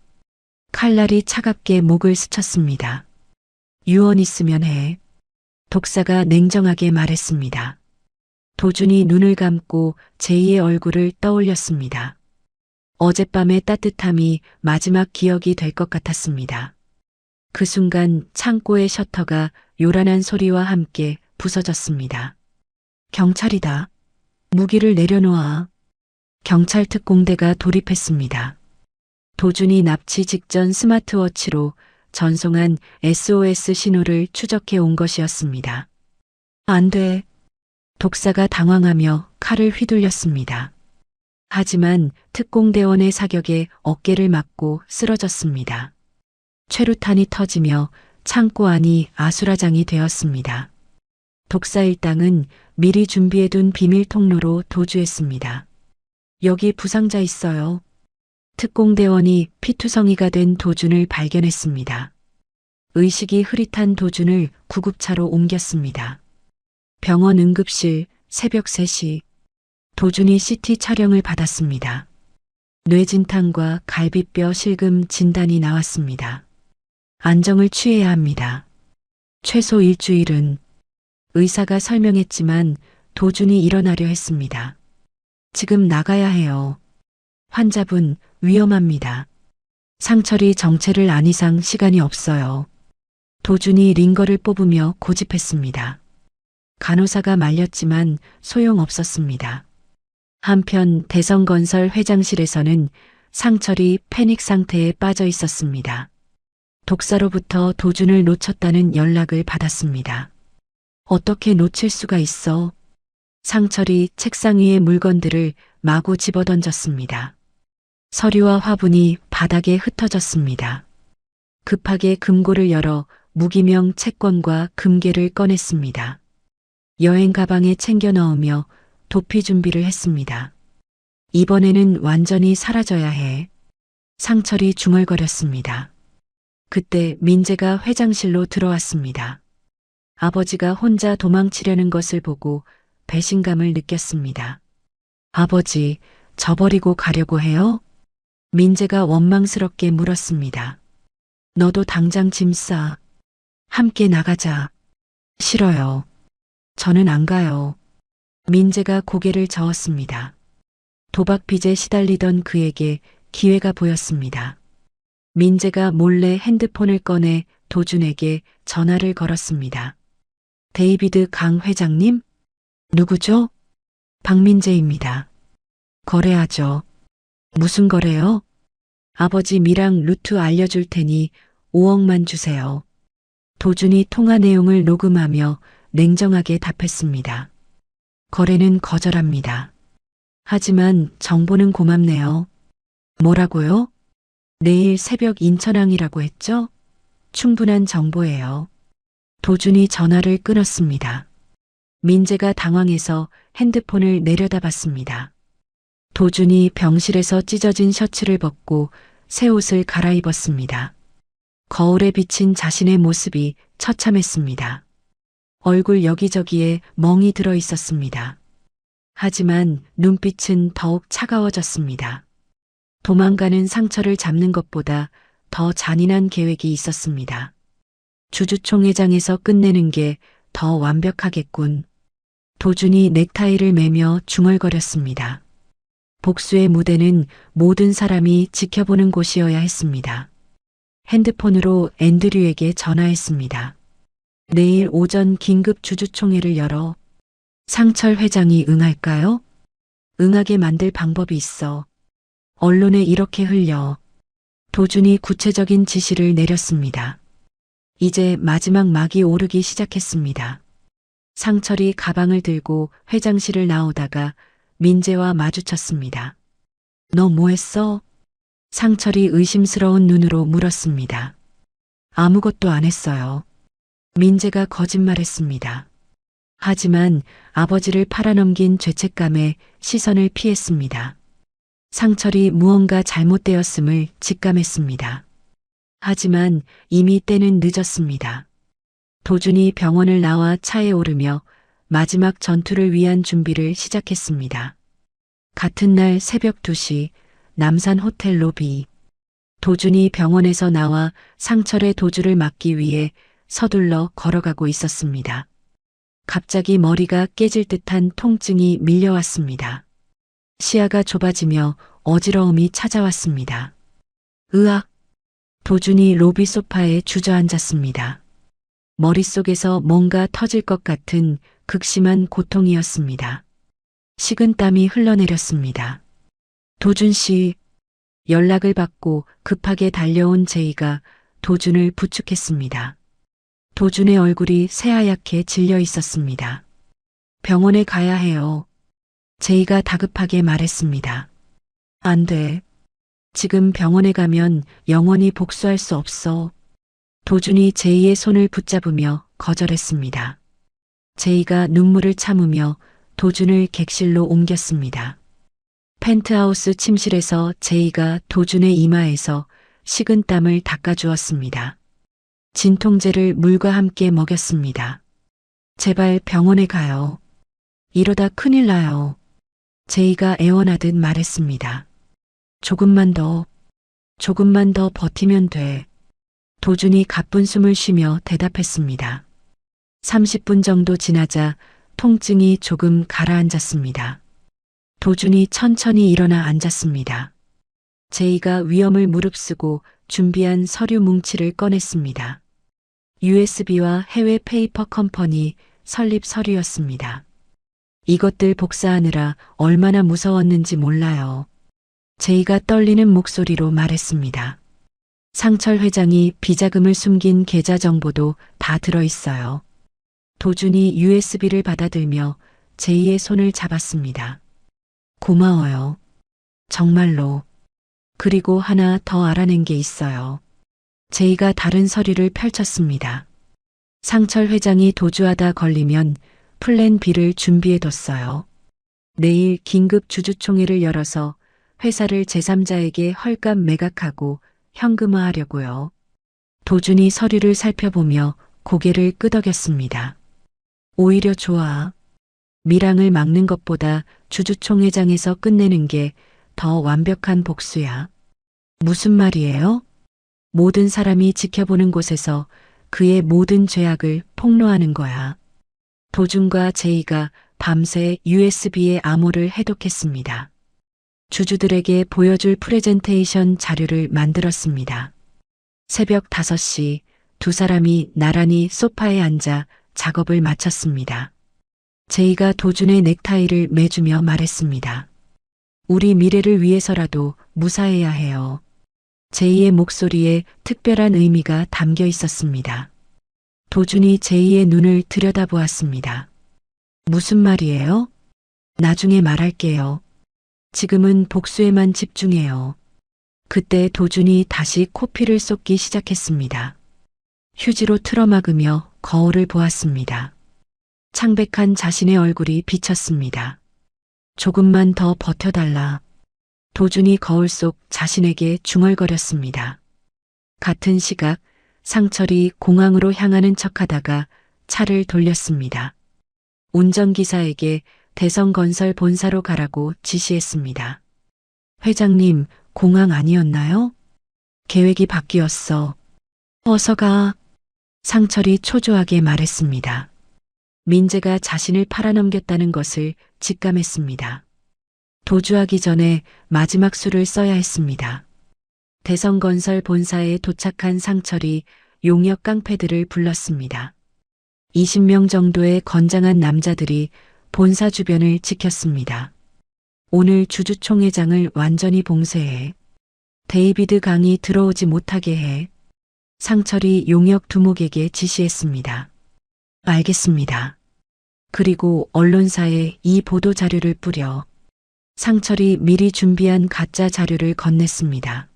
칼날이 차갑게 목을 스쳤습니다. 유언 있으면 해. 독사가 냉정하게 말했습니다. 도준이 눈을 감고 제2의 얼굴을 떠올렸습니다. 어젯밤의 따뜻함이 마지막 기억이 될 것 같았습니다. 그 순간 창고의 셔터가 요란한 소리와 함께 부서졌습니다. 경찰이다. 무기를 내려놓아. 경찰 특공대가 돌입했습니다. 도준이 납치 직전 스마트워치로 전송한 SOS 신호를 추적해 온 것이었습니다. 안 돼. 독사가 당황하며 칼을 휘둘렸습니다. 하지만 특공대원의 사격에 어깨를 맞고 쓰러졌습니다. 최루탄이 터지며 창고 안이 아수라장이 되었습니다. 독사 일당은 미리 준비해둔 비밀 통로로 도주했습니다. 여기 부상자 있어요. 특공대원이 피투성이가 된 도준을 발견했습니다. 의식이 흐릿한 도준을 구급차로 옮겼습니다. 병원 응급실 새벽 3시 도준이 CT 촬영을 받았습니다. 뇌진탕과 갈비뼈 실금 진단이 나왔습니다. 안정을 취해야 합니다. 최소 일주일은 의사가 설명했지만 도준이 일어나려 했습니다. 지금 나가야 해요. 환자분 위험합니다. 상철이 정체를 안 이상 시간이 없어요. 도준이 링거를 뽑으며 고집했습니다. 간호사가 말렸지만 소용없었습니다. 한편 대성건설 회장실에서는 상철이 패닉 상태에 빠져 있었습니다. 독사로부터 도준을 놓쳤다는 연락을 받았습니다. 어떻게 놓칠 수가 있어? 상철이 책상 위의 물건들을 마구 집어던졌습니다. 서류와 화분이 바닥에 흩어졌습니다. 급하게 금고를 열어 무기명 채권과 금괴를 꺼냈습니다. 여행 가방에 챙겨 넣으며 도피 준비를 했습니다. 이번에는 완전히 사라져야 해. 상철이 중얼거렸습니다. 그때 민재가 회장실로 들어왔습니다. 아버지가 혼자 도망치려는 것을 보고 배신감을 느꼈습니다. 아버지, 저버리고 가려고 해요? 민재가 원망스럽게 물었습니다. 너도 당장 짐 싸. 함께 나가자. 싫어요. 저는 안 가요. 민재가 고개를 저었습니다. 도박 빚에 시달리던 그에게 기회가 보였습니다. 민재가 몰래 핸드폰을 꺼내 도준에게 전화를 걸었습니다. 데이비드 강 회장님? 누구죠? 박민재입니다. 거래하죠. 무슨 거래요? 아버지 미랑 루트 알려줄 테니 5억만 주세요. 도준이 통화 내용을 녹음하며 냉정하게 답했습니다. 거래는 거절합니다. 하지만 정보는 고맙네요. 뭐라고요? 내일 새벽 인천항이라고 했죠? 충분한 정보예요. 도준이 전화를 끊었습니다. 민재가 당황해서 핸드폰을 내려다봤습니다. 도준이 병실에서 찢어진 셔츠를 벗고 새 옷을 갈아입었습니다. 거울에 비친 자신의 모습이 처참했습니다. 얼굴 여기저기에 멍이 들어 있었습니다. 하지만 눈빛은 더욱 차가워졌습니다. 도망가는 상처를 잡는 것보다 더 잔인한 계획이 있었습니다. 주주총회장에서 끝내는 게 더 완벽하겠군. 도준이 넥타이를 매며 중얼거렸습니다. 복수의 무대는 모든 사람이 지켜보는 곳이어야 했습니다. 핸드폰으로 앤드류에게 전화했습니다. 내일 오전 긴급 주주총회를 열어. 상철 회장이 응할까요? 응하게 만들 방법이 있어. 언론에 이렇게 흘려. 도준이 구체적인 지시를 내렸습니다. 이제 마지막 막이 오르기 시작했습니다. 상철이 가방을 들고 회장실을 나오다가 민재와 마주쳤습니다. 너 뭐 했어? 상철이 의심스러운 눈으로 물었습니다. 아무것도 안 했어요. 민재가 거짓말했습니다. 하지만 아버지를 팔아넘긴 죄책감에 시선을 피했습니다. 상철이 무언가 잘못되었음을 직감했습니다. 하지만 이미 때는 늦었습니다. 도준이 병원을 나와 차에 오르며 마지막 전투를 위한 준비를 시작했습니다. 같은 날 새벽 2시 남산 호텔 로비. 도준이 병원에서 나와 상철의 도주를 막기 위해 서둘러 걸어가고 있었습니다. 갑자기 머리가 깨질 듯한 통증이 밀려왔습니다. 시야가 좁아지며 어지러움이 찾아왔습니다. 으악! 도준이 로비 소파에 주저앉았습니다. 머릿속에서 뭔가 터질 것 같은 극심한 고통이었습니다. 식은땀이 흘러내렸습니다. 도준 씨, 연락을 받고 급하게 달려온 제이가 도준을 부축했습니다. 도준의 얼굴이 새하얗게 질려 있었습니다. 병원에 가야 해요. 제이가 다급하게 말했습니다. 안 돼. 지금 병원에 가면 영원히 복수할 수 없어. 도준이 제이의 손을 붙잡으며 거절했습니다. 제이가 눈물을 참으며 도준을 객실로 옮겼습니다. 펜트하우스 침실에서 제이가 도준의 이마에서 식은땀을 닦아주었습니다. 진통제를 물과 함께 먹였습니다. 제발 병원에 가요. 이러다 큰일 나요. 제이가 애원하듯 말했습니다. 조금만 더 버티면 돼. 도준이 가쁜 숨을 쉬며 대답했습니다. 30분 정도 지나자 통증이 조금 가라앉았습니다. 도준이 천천히 일어나 앉았습니다. 제이가 위험을 무릅쓰고 준비한 서류 뭉치를 꺼냈습니다. USB와 해외 페이퍼 컴퍼니 설립 서류였습니다. 이것들 복사하느라 얼마나 무서웠는지 몰라요. 제이가 떨리는 목소리로 말했습니다. 상철 회장이 비자금을 숨긴 계좌 정보도 다 들어있어요. 도준이 USB를 받아들며 제이의 손을 잡았습니다. 고마워요. 정말로. 그리고 하나 더 알아낸 게 있어요. 제이가 다른 서류를 펼쳤습니다. 상철 회장이 도주하다 걸리면 플랜 B를 준비해뒀어요. 내일 긴급 주주총회를 열어서 회사를 제3자에게 헐값 매각하고 현금화하려고요. 도준이 서류를 살펴보며 고개를 끄덕였습니다. 오히려 좋아. 밀항을 막는 것보다 주주총회장에서 끝내는 게 더 완벽한 복수야. 무슨 말이에요? 모든 사람이 지켜보는 곳에서 그의 모든 죄악을 폭로하는 거야. 도준과 제이가 밤새 USB의 암호를 해독했습니다. 주주들에게 보여줄 프레젠테이션 자료를 만들었습니다. 새벽 5시 두 사람이 나란히 소파에 앉아 작업을 마쳤습니다. 제이가 도준의 넥타이를 매주며 말했습니다. 우리 미래를 위해서라도 무사해야 해요. 제이의 목소리에 특별한 의미가 담겨 있었습니다. 도준이 제이의 눈을 들여다보았습니다. 무슨 말이에요? 나중에 말할게요. 지금은 복수에만 집중해요. 그때 도준이 다시 코피를 쏟기 시작했습니다. 휴지로 틀어막으며 거울을 보았습니다. 창백한 자신의 얼굴이 비쳤습니다. 조금만 더 버텨달라. 도준이 거울 속 자신에게 중얼거렸습니다. 같은 시각 상철이 공항으로 향하는 척하다가 차를 돌렸습니다. 운전기사에게 대성건설 본사로 가라고 지시했습니다. 회장님, 공항 아니었나요? 계획이 바뀌었어. 어서 가. 상철이 초조하게 말했습니다. 민재가 자신을 팔아넘겼다는 것을 직감했습니다. 도주하기 전에 마지막 수를 써야 했습니다. 대성건설 본사에 도착한 상철이 용역 깡패들을 불렀습니다. 20명 정도의 건장한 남자들이 본사 주변을 지켰습니다. 오늘 주주총회장을 완전히 봉쇄해. 데이비드 강이 들어오지 못하게 해. 상철이 용역 두목에게 지시했습니다. 알겠습니다. 그리고 언론사에 이 보도 자료를 뿌려. 상철이 미리 준비한 가짜 자료를 건넸습니다.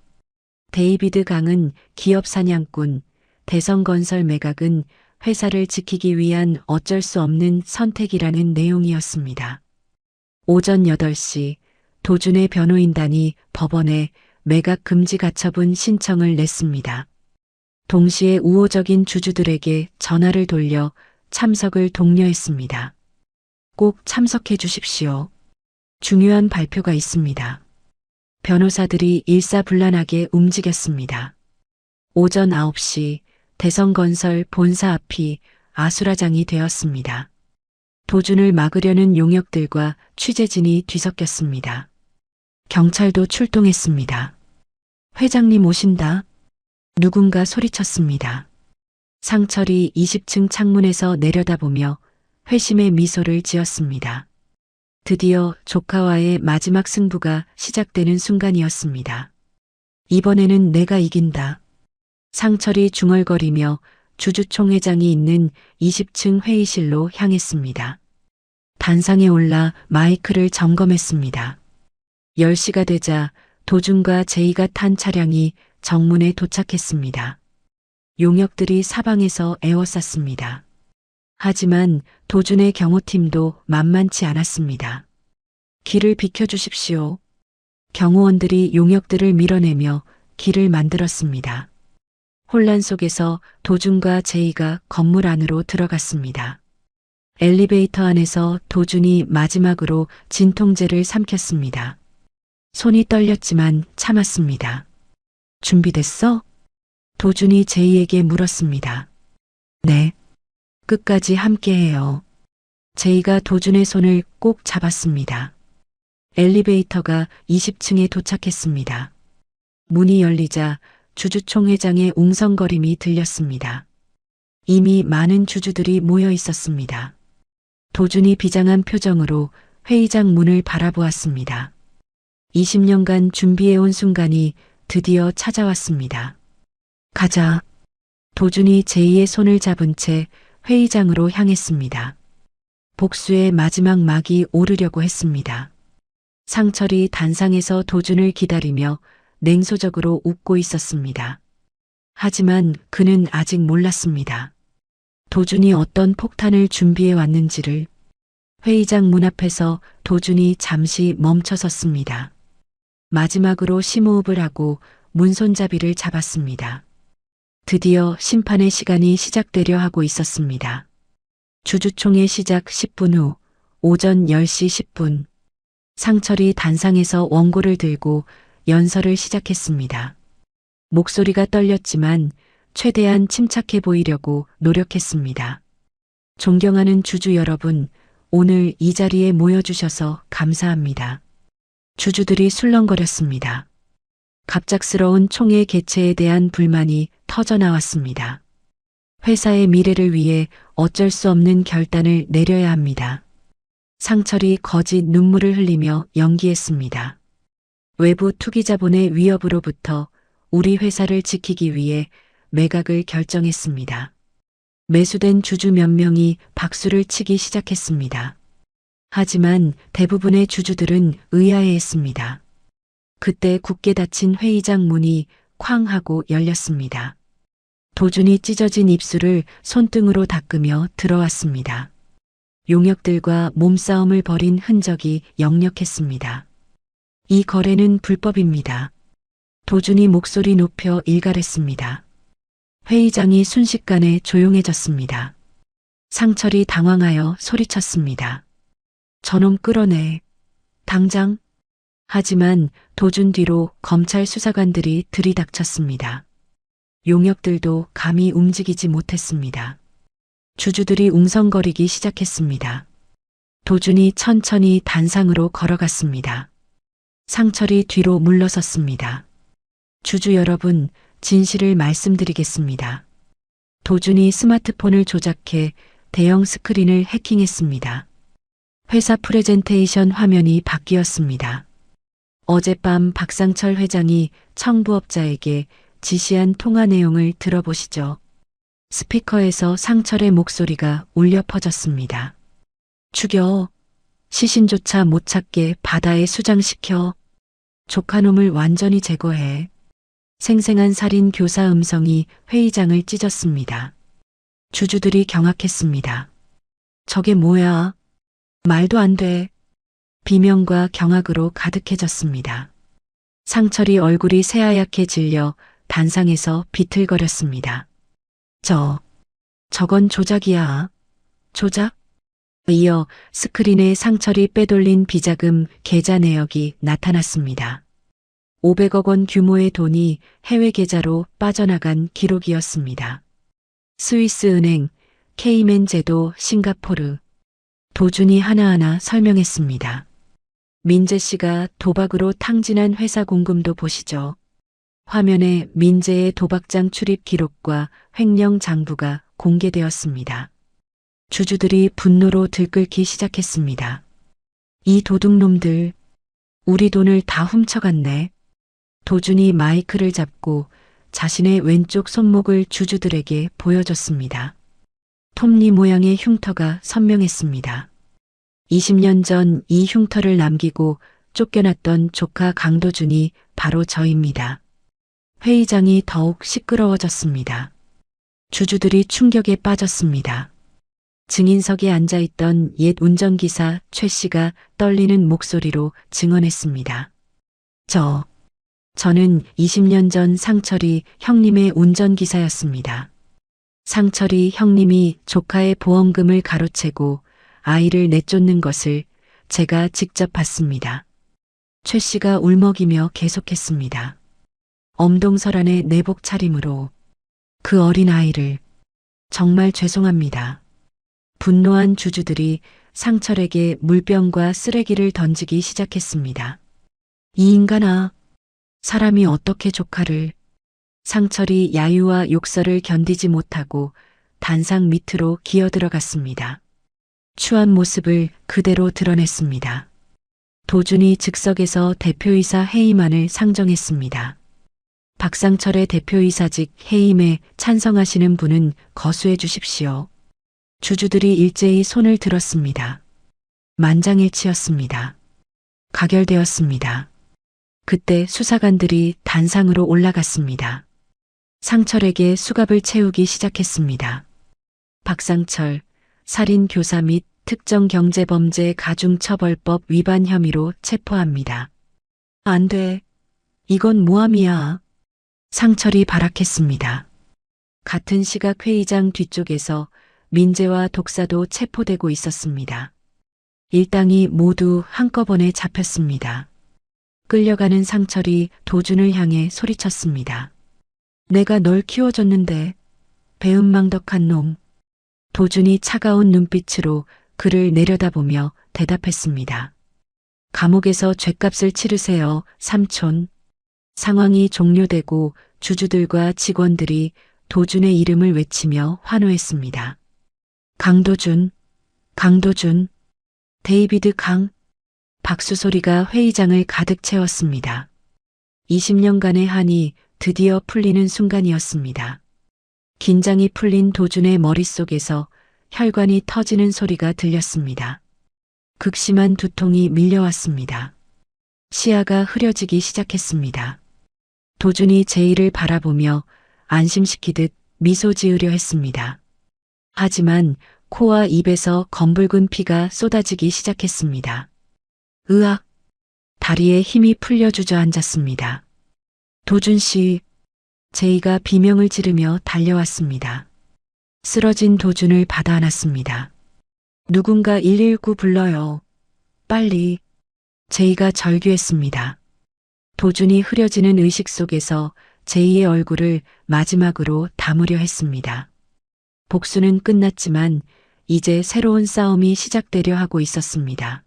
데이비드 강은 기업 사냥꾼, 대성건설 매각은 회사를 지키기 위한 어쩔 수 없는 선택이라는 내용이었습니다. 오전 8시 도준의 변호인단이 법원에 매각 금지 가처분 신청을 냈습니다. 동시에 우호적인 주주들에게 전화를 돌려 참석을 독려했습니다. 꼭 참석해 주십시오. 중요한 발표가 있습니다. 변호사들이 일사불란하게 움직였습니다. 오전 9시 대성건설 본사 앞이 아수라장이 되었습니다. 도준을 막으려는 용역들과 취재진이 뒤섞였습니다. 경찰도 출동했습니다. 회장님 오신다. 누군가 소리쳤습니다. 상철이 20층 창문에서 내려다보며 회심의 미소를 지었습니다. 드디어 조카와의 마지막 승부가 시작되는 순간이었습니다. 이번에는 내가 이긴다. 상철이 중얼거리며 주주총회장이 있는 20층 회의실로 향했습니다. 단상에 올라 마이크를 점검했습니다. 10시가 되자 도준과 제이가 탄 차량이 정문에 도착했습니다. 용역들이 사방에서 에워쌌습니다. 하지만 도준의 경호팀도 만만치 않았습니다. 길을 비켜주십시오. 경호원들이 용역들을 밀어내며 길을 만들었습니다. 혼란 속에서 도준과 제이가 건물 안으로 들어갔습니다. 엘리베이터 안에서 도준이 마지막으로 진통제를 삼켰습니다. 손이 떨렸지만 참았습니다. 준비됐어? 도준이 제이에게 물었습니다. 네. 끝까지 함께해요. 제이가 도준의 손을 꼭 잡았습니다. 엘리베이터가 20층에 도착했습니다. 문이 열리자 주주총회장의 웅성거림이 들렸습니다. 이미 많은 주주들이 모여 있었습니다. 도준이 비장한 표정으로 회의장 문을 바라보았습니다. 20년간 준비해온 순간이 드디어 찾아왔습니다. 가자. 도준이 제이의 손을 잡은 채 회의장으로 향했습니다. 복수의 마지막 막이 오르려고 했습니다. 상철이 단상에서 도준을 기다리며 냉소적으로 웃고 있었습니다. 하지만 그는 아직 몰랐습니다. 도준이 어떤 폭탄을 준비해 왔는지를. 회의장 문 앞에서 도준이 잠시 멈춰섰습니다. 마지막으로 심호흡을 하고 문손잡이를 잡았습니다. 드디어 심판의 시간이 시작되려 하고 있었습니다. 주주총회 시작 10분 후 오전 10시 10분 상철이 단상에서 원고를 들고 연설을 시작했습니다. 목소리가 떨렸지만 최대한 침착해 보이려고 노력했습니다. 존경하는 주주 여러분, 오늘 이 자리에 모여주셔서 감사합니다. 주주들이 술렁거렸습니다. 갑작스러운 총회 개최에 대한 불만이 터져나왔습니다. 회사의 미래를 위해 어쩔 수 없는 결단을 내려야 합니다. 상철이 거짓 눈물을 흘리며 연기했습니다. 외부 투기자본의 위협으로부터 우리 회사를 지키기 위해 매각을 결정했습니다. 매수된 주주 몇 명이 박수를 치기 시작했습니다. 하지만 대부분의 주주들은 의아해했습니다. 그때 굳게 닫힌 회의장 문이 쾅 하고 열렸습니다. 도준이 찢어진 입술을 손등으로 닦으며 들어왔습니다. 용역들과 몸싸움을 벌인 흔적이 역력했습니다. 이 거래는 불법입니다. 도준이 목소리 높여 일갈했습니다. 회의장이 순식간에 조용해졌습니다. 상철이 당황하여 소리쳤습니다. 저놈 끌어내. 당장. 하지만 도준 뒤로 검찰 수사관들이 들이닥쳤습니다. 용역들도 감히 움직이지 못했습니다. 주주들이 웅성거리기 시작했습니다. 도준이 천천히 단상으로 걸어갔습니다. 상철이 뒤로 물러섰습니다. 주주 여러분, 진실을 말씀드리겠습니다. 도준이 스마트폰을 조작해 대형 스크린을 해킹했습니다. 회사 프레젠테이션 화면이 바뀌었습니다. 어젯밤 박상철 회장이 청부업자에게 지시한 통화 내용을 들어보시죠. 스피커에서 상철의 목소리가 울려 퍼졌습니다. 죽여. 시신조차 못 찾게 바다에 수장시켜. 조카놈을 완전히 제거해. 생생한 살인 교사 음성이 회의장을 찢었습니다. 주주들이 경악했습니다. 저게 뭐야? 말도 안 돼. 비명과 경악으로 가득해졌습니다. 상철이 얼굴이 새하얗게 질려 단상에서 비틀거렸습니다. 저건 조작이야. 조작? 이어 스크린에 상철이 빼돌린 비자금 계좌 내역이 나타났습니다. 500억 원 규모의 돈이 해외 계좌로 빠져나간 기록이었습니다. 스위스 은행, 케이맨 제도, 싱가포르. 도준이 하나하나 설명했습니다. 민재 씨가 도박으로 탕진한 회사 공금도 보시죠. 화면에 민재의 도박장 출입 기록과 횡령 장부가 공개되었습니다. 주주들이 분노로 들끓기 시작했습니다. 이 도둑놈들, 우리 돈을 다 훔쳐갔네. 도준이 마이크를 잡고 자신의 왼쪽 손목을 주주들에게 보여줬습니다. 톱니 모양의 흉터가 선명했습니다. 20년 전 이 흉터를 남기고 쫓겨났던 조카 강도준이 바로 저입니다. 회의장이 더욱 시끄러워졌습니다. 주주들이 충격에 빠졌습니다. 증인석에 앉아있던 옛 운전기사 최 씨가 떨리는 목소리로 증언했습니다. 저는 20년 전 상철이 형님의 운전기사였습니다. 상철이 형님이 조카의 보험금을 가로채고 아이를 내쫓는 것을 제가 직접 봤습니다. 최 씨가 울먹이며 계속했습니다. 엄동설안의 내복 차림으로 그 어린 아이를 정말 죄송합니다. 분노한 주주들이 상철에게 물병과 쓰레기를 던지기 시작했습니다. 이 인간아, 사람이 어떻게 조카를. 상철이 야유와 욕설을 견디지 못하고 단상 밑으로 기어들어갔습니다. 추한 모습을 그대로 드러냈습니다. 도준이 즉석에서 대표이사 해임안을 상정했습니다. 박상철의 대표이사직 해임에 찬성하시는 분은 거수해 주십시오. 주주들이 일제히 손을 들었습니다. 만장일치였습니다. 가결되었습니다. 그때 수사관들이 단상으로 올라갔습니다. 상철에게 수갑을 채우기 시작했습니다. 박상철, 살인교사 및 특정경제범죄 가중처벌법 위반 혐의로 체포합니다. 안 돼. 이건 모함이야. 상철이 발악했습니다. 같은 시각 회의장 뒤쪽에서 민재와 독사도 체포되고 있었습니다. 일당이 모두 한꺼번에 잡혔습니다. 끌려가는 상철이 도준을 향해 소리쳤습니다. 내가 널 키워줬는데 배은망덕한 놈. 도준이 차가운 눈빛으로 그를 내려다보며 대답했습니다. 감옥에서 죗값을 치르세요, 삼촌. 상황이 종료되고 주주들과 직원들이 도준의 이름을 외치며 환호했습니다. 강도준, 데이비드 강. 박수 소리가 회의장을 가득 채웠습니다. 20년간의 한이 드디어 풀리는 순간이었습니다. 긴장이 풀린 도준의 머릿속에서 혈관이 터지는 소리가 들렸습니다. 극심한 두통이 밀려왔습니다. 시야가 흐려지기 시작했습니다. 도준이 제이를 바라보며 안심시키듯 미소 지으려 했습니다. 하지만 코와 입에서 검붉은 피가 쏟아지기 시작했습니다. 으악! 다리에 힘이 풀려 주저앉았습니다. 도준 씨, 제이가 비명을 지르며 달려왔습니다. 쓰러진 도준을 받아 안았습니다. 누군가 119 불러요. 빨리. 제이가 절규했습니다. 도준이 흐려지는 의식 속에서 제이의 얼굴을 마지막으로 담으려 했습니다. 복수는 끝났지만 이제 새로운 싸움이 시작되려 하고 있었습니다.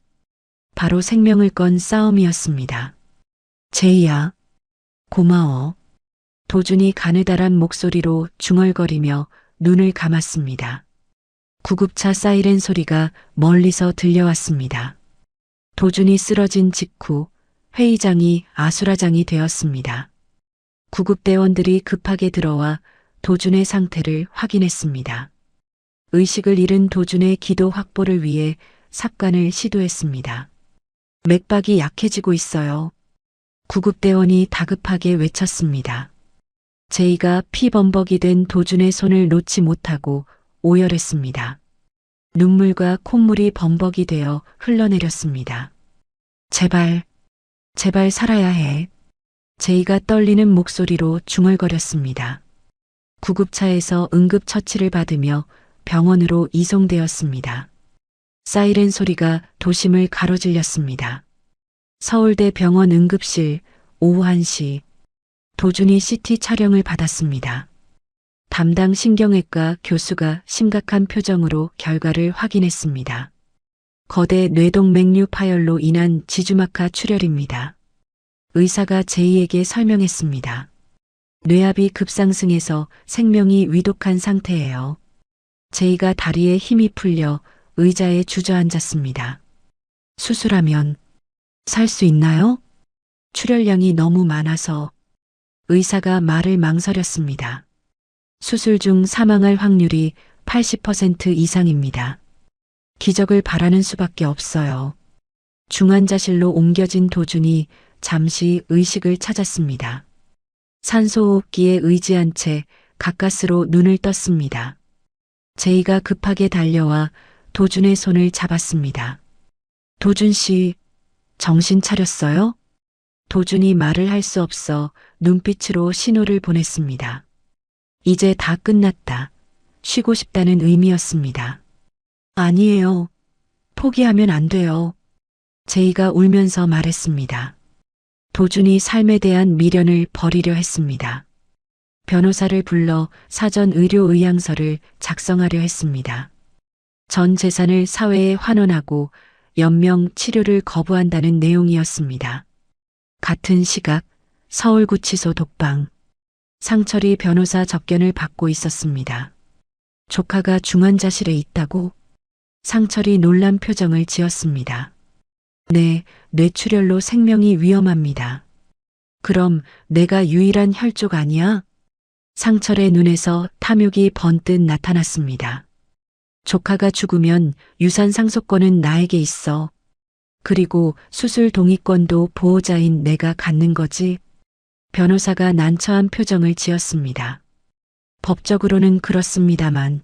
바로 생명을 건 싸움이었습니다. 제이야, 고마워. 도준이 가느다란 목소리로 중얼거리며 눈을 감았습니다. 구급차 사이렌 소리가 멀리서 들려왔습니다. 도준이 쓰러진 직후 회의장이 아수라장이 되었습니다. 구급대원들이 급하게 들어와 도준의 상태를 확인했습니다. 의식을 잃은 도준의 기도 확보를 위해 삽관을 시도했습니다. 맥박이 약해지고 있어요. 구급대원이 다급하게 외쳤습니다. 제이가 피범벅이 된 도준의 손을 놓지 못하고 오열했습니다. 눈물과 콧물이 범벅이 되어 흘러내렸습니다. 제발 살아야 해. 제이가 떨리는 목소리로 중얼거렸습니다. 구급차에서 응급처치를 받으며 병원으로 이송되었습니다. 사이렌 소리가 도심을 가로질렀습니다. 서울대병원 응급실 오후 1시 도준이 CT 촬영을 받았습니다. 담당 신경외과 교수가 심각한 표정으로 결과를 확인했습니다. 거대 뇌동맥류 파열로 인한 지주막하 출혈입니다. 의사가 제이에게 설명했습니다. 뇌압이 급상승해서 생명이 위독한 상태예요. 제이가 다리에 힘이 풀려 의자에 주저앉았습니다. 수술하면 살 수 있나요? 출혈량이 너무 많아서 의사가 말을 망설였습니다. 수술 중 사망할 확률이 80% 이상입니다. 기적을 바라는 수밖에 없어요. 중환자실로 옮겨진 도준이 잠시 의식을 찾았습니다. 산소호흡기에 의지한 채 가까스로 눈을 떴습니다. 제이가 급하게 달려와 도준의 손을 잡았습니다. 도준 씨, 정신 차렸어요? 도준이 말을 할 수 없어 눈빛으로 신호를 보냈습니다. 이제 다 끝났다. 쉬고 싶다는 의미였습니다. 아니에요. 포기하면 안 돼요. 제이가 울면서 말했습니다. 도준이 삶에 대한 미련을 버리려 했습니다. 변호사를 불러 사전 의료 의향서를 작성하려 했습니다. 전 재산을 사회에 환원하고 연명 치료를 거부한다는 내용이었습니다. 같은 시각 서울구치소 독방. 상철이 변호사 접견을 받고 있었습니다. 조카가 중환자실에 있다고? 상철이 놀란 표정을 지었습니다. 네, 뇌출혈로 생명이 위험합니다. 그럼 내가 유일한 혈족 아니야? 상철의 눈에서 탐욕이 번뜩 나타났습니다. 조카가 죽으면 유산 상속권은 나에게 있어. 그리고 수술 동의권도 보호자인 내가 갖는 거지. 변호사가 난처한 표정을 지었습니다. 법적으로는 그렇습니다만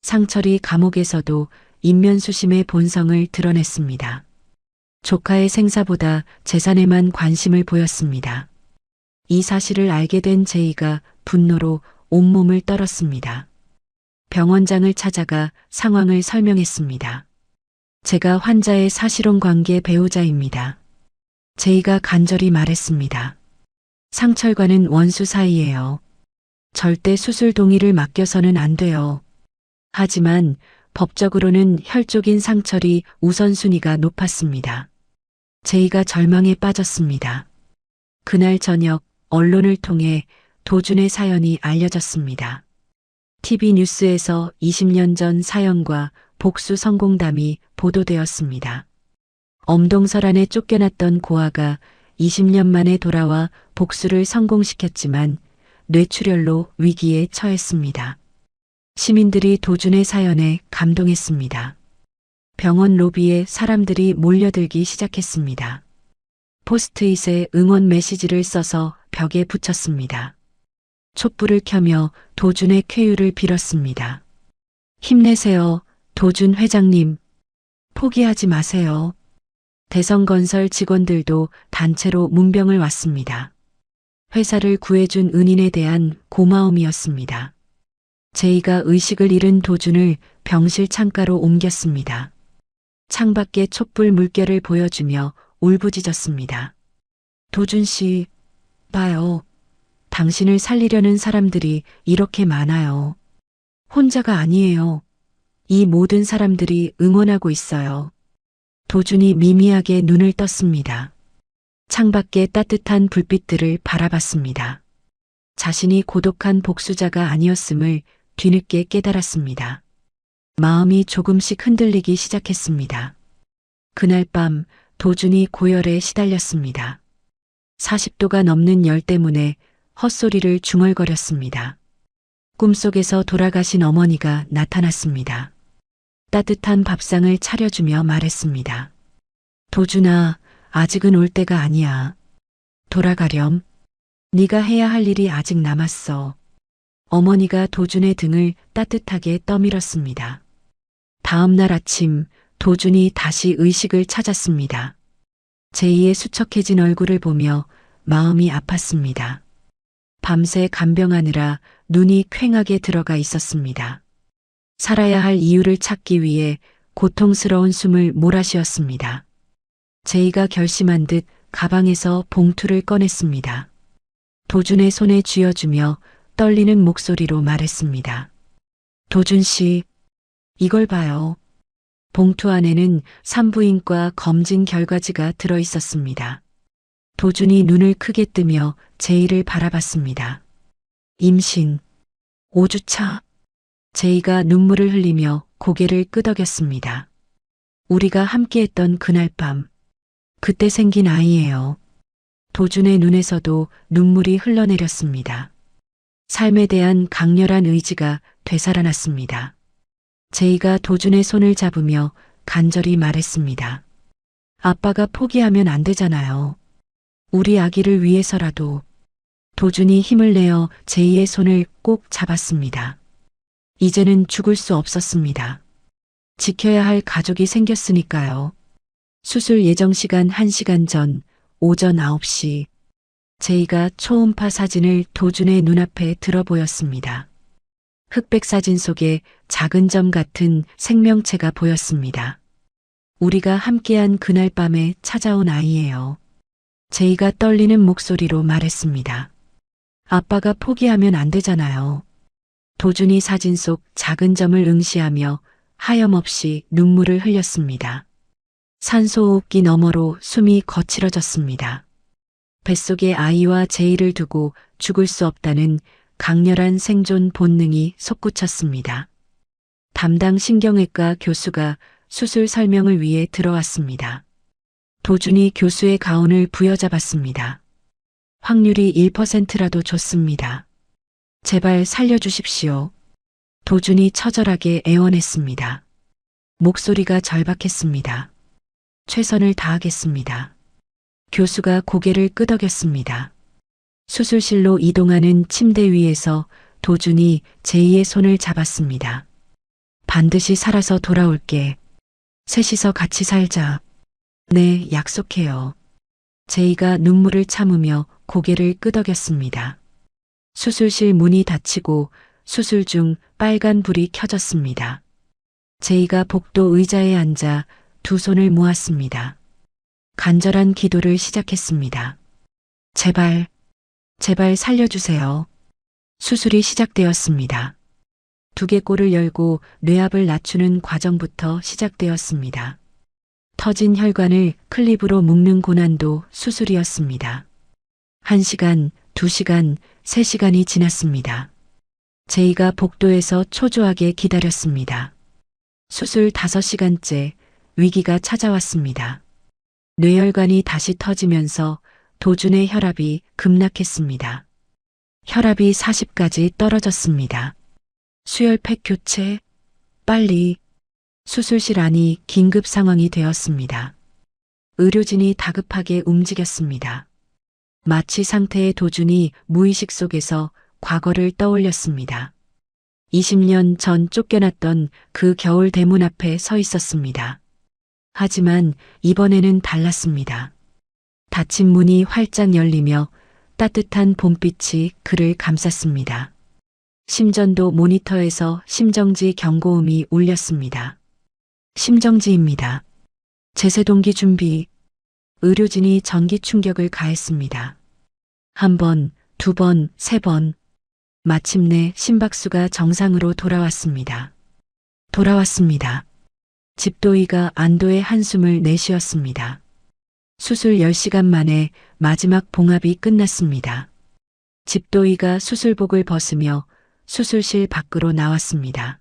상철이 감옥에서도 인면수심의 본성을 드러냈습니다. 조카의 생사보다 재산에만 관심을 보였습니다. 이 사실을 알게 된 제이가 분노로 온몸을 떨었습니다. 병원장을 찾아가 상황을 설명했습니다. 제가 환자의 사실혼 관계 배우자입니다. 제이가 간절히 말했습니다. 상철과는 원수 사이예요. 절대 수술 동의를 맡겨서는 안 돼요. 하지만 법적으로는 혈족인 상철이 우선순위가 높았습니다. 제이가 절망에 빠졌습니다. 그날 저녁 언론을 통해 도준의 사연이 알려졌습니다. TV 뉴스에서 20년 전 사연과 복수 성공담이 보도되었습니다. 엄동설안에 쫓겨났던 고아가 20년 만에 돌아와 복수를 성공시켰지만 뇌출혈로 위기에 처했습니다. 시민들이 도준의 사연에 감동했습니다. 병원 로비에 사람들이 몰려들기 시작했습니다. 포스트잇에 응원 메시지를 써서 벽에 붙였습니다. 촛불을 켜며 도준의 쾌유를 빌었습니다. 힘내세요, 도준 회장님. 포기하지 마세요. 대성건설 직원들도 단체로 문병을 왔습니다. 회사를 구해준 은인에 대한 고마움이었습니다. 제이가 의식을 잃은 도준을 병실 창가로 옮겼습니다. 창밖에 촛불 물결을 보여주며 울부짖었습니다. 도준 씨, 봐요. 당신을 살리려는 사람들이 이렇게 많아요. 혼자가 아니에요. 이 모든 사람들이 응원하고 있어요. 도준이 미미하게 눈을 떴습니다. 창밖에 따뜻한 불빛들을 바라봤습니다. 자신이 고독한 복수자가 아니었음을 뒤늦게 깨달았습니다. 마음이 조금씩 흔들리기 시작했습니다. 그날 밤 도준이 고열에 시달렸습니다. 40도가 넘는 열 때문에 헛소리를 중얼거렸습니다. 꿈속에서 돌아가신 어머니가 나타났습니다. 따뜻한 밥상을 차려주며 말했습니다. 도준아, 아직은 올 때가 아니야. 돌아가렴. 네가 해야 할 일이 아직 남았어. 어머니가 도준의 등을 따뜻하게 떠밀었습니다. 다음 날 아침 도준이 다시 의식을 찾았습니다. 제이의 수척해진 얼굴을 보며 마음이 아팠습니다. 밤새 간병하느라 눈이 퀭하게 들어가 있었습니다. 살아야 할 이유를 찾기 위해 고통스러운 숨을 몰아쉬었습니다. 제이가 결심한 듯 가방에서 봉투를 꺼냈습니다. 도준의 손에 쥐어주며 떨리는 목소리로 말했습니다. 도준 씨, 이걸 봐요. 봉투 안에는 산부인과 검진 결과지가 들어 있었습니다. 도준이 눈을 크게 뜨며 제이를 바라봤습니다. 임신 5주차. 제이가 눈물을 흘리며 고개를 끄덕였습니다. 우리가 함께했던 그날 밤, 그때 생긴 아이예요. 도준의 눈에서도 눈물이 흘러내렸습니다. 삶에 대한 강렬한 의지가 되살아났습니다. 제이가 도준의 손을 잡으며 간절히 말했습니다. 아빠가 포기하면 안 되잖아요. 우리 아기를 위해서라도. 도준이 힘을 내어 제이의 손을 꼭 잡았습니다. 이제는 죽을 수 없었습니다. 지켜야 할 가족이 생겼으니까요. 수술 예정 시간 1시간 전 오전 9시 제이가 초음파 사진을 도준의 눈앞에 들어 보였습니다. 흑백 사진 속에 작은 점 같은 생명체가 보였습니다. 우리가 함께한 그날 밤에 찾아온 아이예요. 제이가 떨리는 목소리로 말했습니다. 아빠가 포기하면 안 되잖아요. 도준이 사진 속 작은 점을 응시하며 하염없이 눈물을 흘렸습니다. 산소호흡기 너머로 숨이 거칠어졌습니다. 뱃속에 아이와 제이를 두고 죽을 수 없다는 강렬한 생존 본능이 솟구쳤습니다. 담당 신경외과 교수가 수술 설명을 위해 들어왔습니다. 도준이 교수의 가운을 부여잡았습니다. 확률이 1%라도 좋습니다. 제발 살려주십시오. 도준이 처절하게 애원했습니다. 목소리가 절박했습니다. 최선을 다하겠습니다. 교수가 고개를 끄덕였습니다. 수술실로 이동하는 침대 위에서 도준이 제이의 손을 잡았습니다. 반드시 살아서 돌아올게. 셋이서 같이 살자. 네, 약속해요. 제이가 눈물을 참으며 고개를 끄덕였습니다. 수술실 문이 닫히고 수술 중 빨간 불이 켜졌습니다. 제이가 복도 의자에 앉아 두 손을 모았습니다. 간절한 기도를 시작했습니다. 제발, 제발 살려주세요. 수술이 시작되었습니다. 두개골을 열고 뇌압을 낮추는 과정부터 시작되었습니다. 터진 혈관을 클립으로 묶는 고난도 수술이었습니다. 1시간, 2시간, 3시간이 지났습니다. 제이가 복도에서 초조하게 기다렸습니다. 수술 5시간째 위기가 찾아왔습니다. 뇌혈관이 다시 터지면서 도준의 혈압이 급락했습니다. 혈압이 40까지 떨어졌습니다. 수혈팩 교체, 빨리. 수술실 안이 긴급 상황이 되었습니다. 의료진이 다급하게 움직였습니다. 마취 상태의 도준이 무의식 속에서 과거를 떠올렸습니다. 20년 전 쫓겨났던 그 겨울 대문 앞에 서 있었습니다. 하지만 이번에는 달랐습니다. 닫힌 문이 활짝 열리며 따뜻한 봄빛이 그를 감쌌습니다. 심전도 모니터에서 심정지 경고음이 울렸습니다. 심정지입니다. 제세동기 준비. 의료진이 전기 충격을 가했습니다. 1번, 2번, 3번. 마침내 심박수가 정상으로 돌아왔습니다. 돌아왔습니다. 집도이가 안도의 한숨을 내쉬었습니다. 수술 10시간 만에 마지막 봉합이 끝났습니다. 집도이가 수술복을 벗으며 수술실 밖으로 나왔습니다.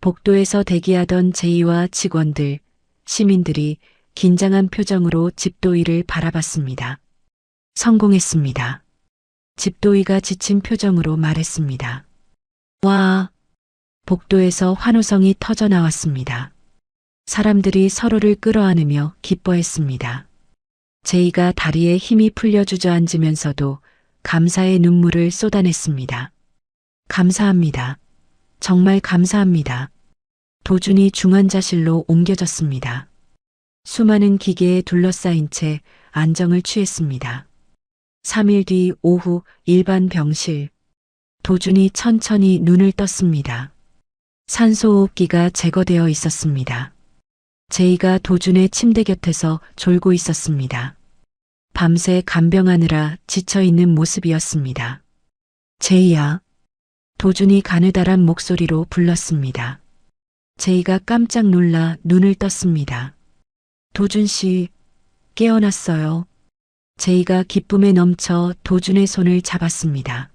복도에서 대기하던 제이와 직원들, 시민들이 긴장한 표정으로 집도이를 바라봤습니다. 성공했습니다. 집도이가 지친 표정으로 말했습니다. 와! 복도에서 환호성이 터져 나왔습니다. 사람들이 서로를 끌어안으며 기뻐했습니다. 제이가 다리에 힘이 풀려 주저앉으면서도 감사의 눈물을 쏟아냈습니다. 감사합니다. 정말 감사합니다. 도준이 중환자실로 옮겨졌습니다. 수많은 기계에 둘러싸인 채 안정을 취했습니다. 3일 뒤 오후 일반 병실. 도준이 천천히 눈을 떴습니다. 산소호흡기가 제거되어 있었습니다. 제이가 도준의 침대 곁에서 졸고 있었습니다. 밤새 간병하느라 지쳐있는 모습이었습니다. 제이야. 도준이 가느다란 목소리로 불렀습니다. 제이가 깜짝 놀라 눈을 떴습니다. 도준 씨, 깨어났어요. 제이가 기쁨에 넘쳐 도준의 손을 잡았습니다.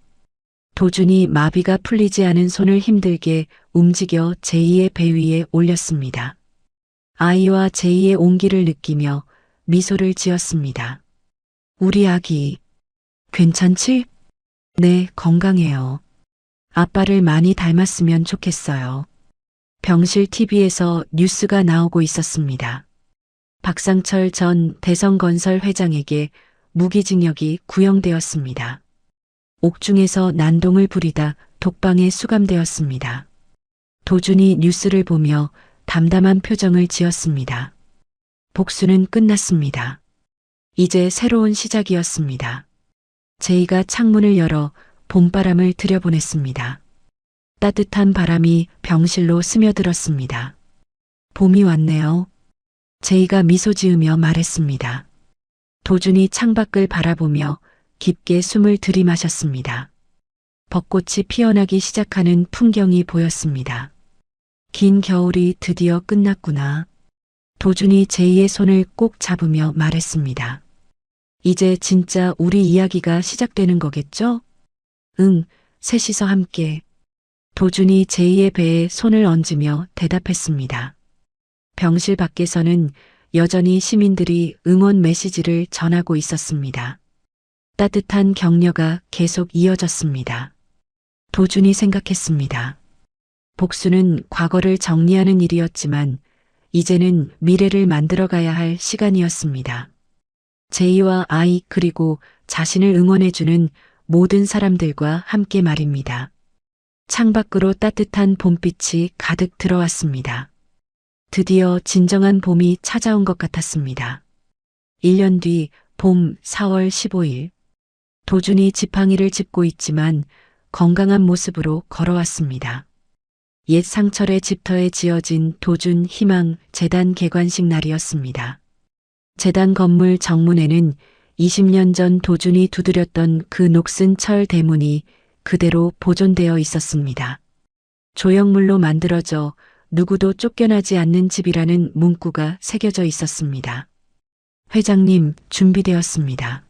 도준이 마비가 풀리지 않은 손을 힘들게 움직여 제이의 배 위에 올렸습니다. 아이와 제이의 온기를 느끼며 미소를 지었습니다. 우리 아기, 괜찮지? 네, 건강해요. 아빠를 많이 닮았으면 좋겠어요. 병실 TV에서 뉴스가 나오고 있었습니다. 박상철 전 대성건설 회장에게 무기징역이 구형되었습니다. 옥중에서 난동을 부리다 독방에 수감되었습니다. 도준이 뉴스를 보며 담담한 표정을 지었습니다. 복수는 끝났습니다. 이제 새로운 시작이었습니다. 제이가 창문을 열어 봄바람을 들여보냈습니다. 따뜻한 바람이 병실로 스며들었습니다. 봄이 왔네요. 제이가 미소 지으며 말했습니다. 도준이 창밖을 바라보며 깊게 숨을 들이마셨습니다. 벚꽃이 피어나기 시작하는 풍경이 보였습니다. 긴 겨울이 드디어 끝났구나. 도준이 제이의 손을 꼭 잡으며 말했습니다. 이제 진짜 우리 이야기가 시작되는 거겠죠? 응, 셋이서 함께. 도준이 제이의 배에 손을 얹으며 대답했습니다. 병실 밖에서는 여전히 시민들이 응원 메시지를 전하고 있었습니다. 따뜻한 격려가 계속 이어졌습니다. 도준이 생각했습니다. 복수는 과거를 정리하는 일이었지만 이제는 미래를 만들어가야 할 시간이었습니다. 제이와 아이 그리고 자신을 응원해주는 모든 사람들과 함께 말입니다. 창밖으로 따뜻한 봄빛이 가득 들어왔습니다. 드디어 진정한 봄이 찾아온 것 같았습니다. 1년 뒤 봄 4월 15일 도준이 지팡이를 짚고 있지만 건강한 모습으로 걸어왔습니다. 옛 상철의 집터에 지어진 도준 희망 재단 개관식 날이었습니다. 재단 건물 정문에는 20년 전 도준이 두드렸던 그 녹슨 철 대문이 그대로 보존되어 있었습니다. 조형물로 만들어져 누구도 쫓겨나지 않는 집이라는 문구가 새겨져 있었습니다. 회장님, 준비되었습니다.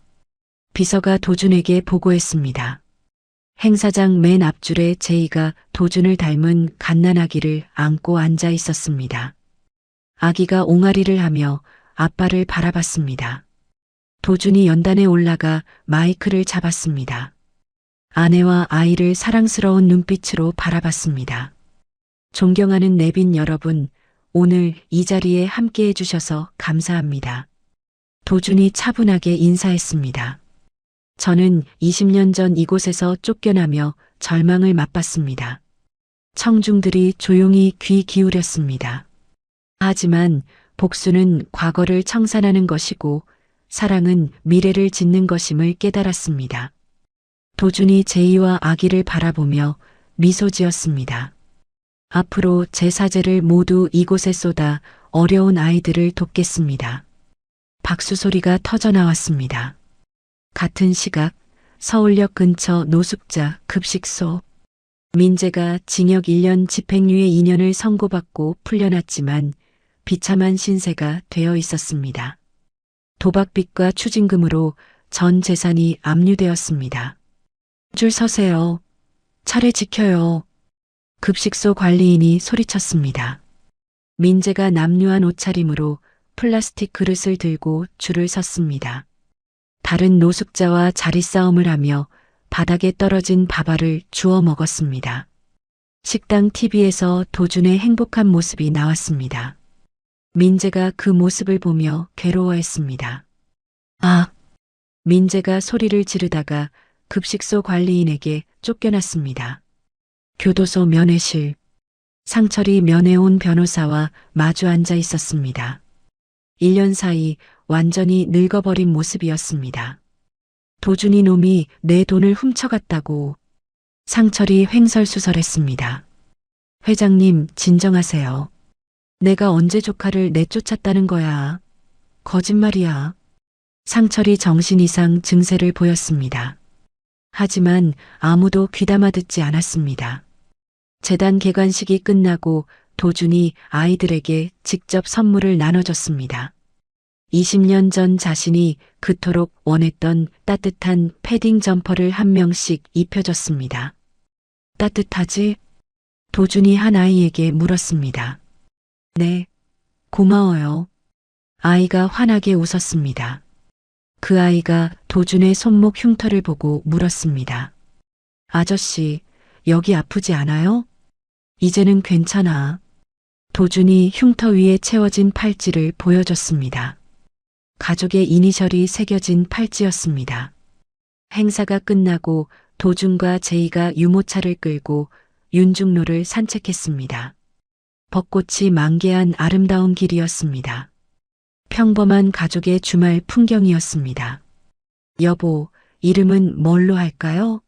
비서가 도준에게 보고했습니다. 행사장 맨 앞줄에 제이가 도준을 닮은 갓난아기를 안고 앉아 있었습니다. 아기가 옹알이를 하며 아빠를 바라봤습니다. 도준이 연단에 올라가 마이크를 잡았습니다. 아내와 아이를 사랑스러운 눈빛으로 바라봤습니다. 존경하는 내빈 여러분, 오늘 이 자리에 함께 해주셔서 감사합니다. 도준이 차분하게 인사했습니다. 저는 20년 전 이곳에서 쫓겨나며 절망을 맛봤습니다. 청중들이 조용히 귀 기울였습니다. 하지만 복수는 과거를 청산하는 것이고 사랑은 미래를 짓는 것임을 깨달았습니다. 도준이 제이와 아기를 바라보며 미소 지었습니다. 앞으로 제 사재를 모두 이곳에 쏟아 어려운 아이들을 돕겠습니다. 박수 소리가 터져 나왔습니다. 같은 시각 서울역 근처 노숙자 급식소. 민재가 징역 1년 집행유예 2년을 선고받고 풀려났지만 비참한 신세가 되어 있었습니다. 도박빚과 추징금으로 전 재산이 압류되었습니다. 줄 서세요. 차례 지켜요. 급식소 관리인이 소리쳤습니다. 민재가 남루한 옷차림으로 플라스틱 그릇을 들고 줄을 섰습니다. 다른 노숙자와 자리 싸움을 하며 바닥에 떨어진 밥알을 주워 먹었습니다. 식당 TV에서 도준의 행복한 모습이 나왔습니다. 민재가 그 모습을 보며 괴로워했습니다. 아! 민재가 소리를 지르다가 급식소 관리인에게 쫓겨났습니다. 교도소 면회실. 상철이 면회온 변호사와 마주 앉아 있었습니다. 1년 사이 완전히 늙어버린 모습이었습니다. 도준이 놈이 내 돈을 훔쳐갔다고. 상철이 횡설수설했습니다. 회장님, 진정하세요. 내가 언제 조카를 내쫓았다는 거야. 거짓말이야. 상철이 정신 이상 증세를 보였습니다. 하지만 아무도 귀담아 듣지 않았습니다. 재단 개관식이 끝나고 도준이 아이들에게 직접 선물을 나눠줬습니다. 20년 전 자신이 그토록 원했던 따뜻한 패딩 점퍼를 한 명씩 입혀줬습니다. 따뜻하지? 도준이 한 아이에게 물었습니다. 네, 고마워요. 아이가 환하게 웃었습니다. 그 아이가 도준의 손목 흉터를 보고 물었습니다. 아저씨, 여기 아프지 않아요? 이제는 괜찮아. 도준이 흉터 위에 채워진 팔찌를 보여줬습니다. 가족의 이니셜이 새겨진 팔찌였습니다. 행사가 끝나고 도준과 제이가 유모차를 끌고 윤중로를 산책했습니다. 벚꽃이 만개한 아름다운 길이었습니다. 평범한 가족의 주말 풍경이었습니다. 여보, 이름은 뭘로 할까요?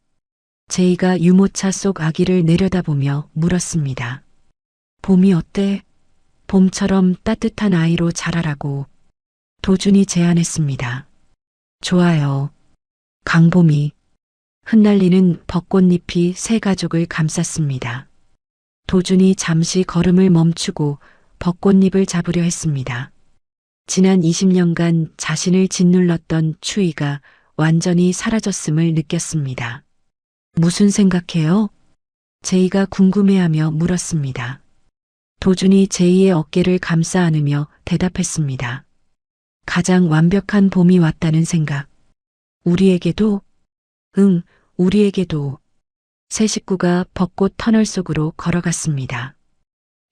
제이가 유모차 속 아기를 내려다보며 물었습니다. 봄이 어때? 봄처럼 따뜻한 아이로 자라라고 도준이 제안했습니다. 좋아요. 강봄이. 흩날리는 벚꽃잎이 새 가족을 감쌌습니다. 도준이 잠시 걸음을 멈추고 벚꽃잎을 잡으려 했습니다. 지난 20년간 자신을 짓눌렀던 추위가 완전히 사라졌음을 느꼈습니다. 무슨 생각해요? 제이가 궁금해하며 물었습니다. 도준이 제이의 어깨를 감싸 안으며 대답했습니다. 가장 완벽한 봄이 왔다는 생각. 우리에게도? 응, 우리에게도. 세 식구가 벚꽃 터널 속으로 걸어갔습니다.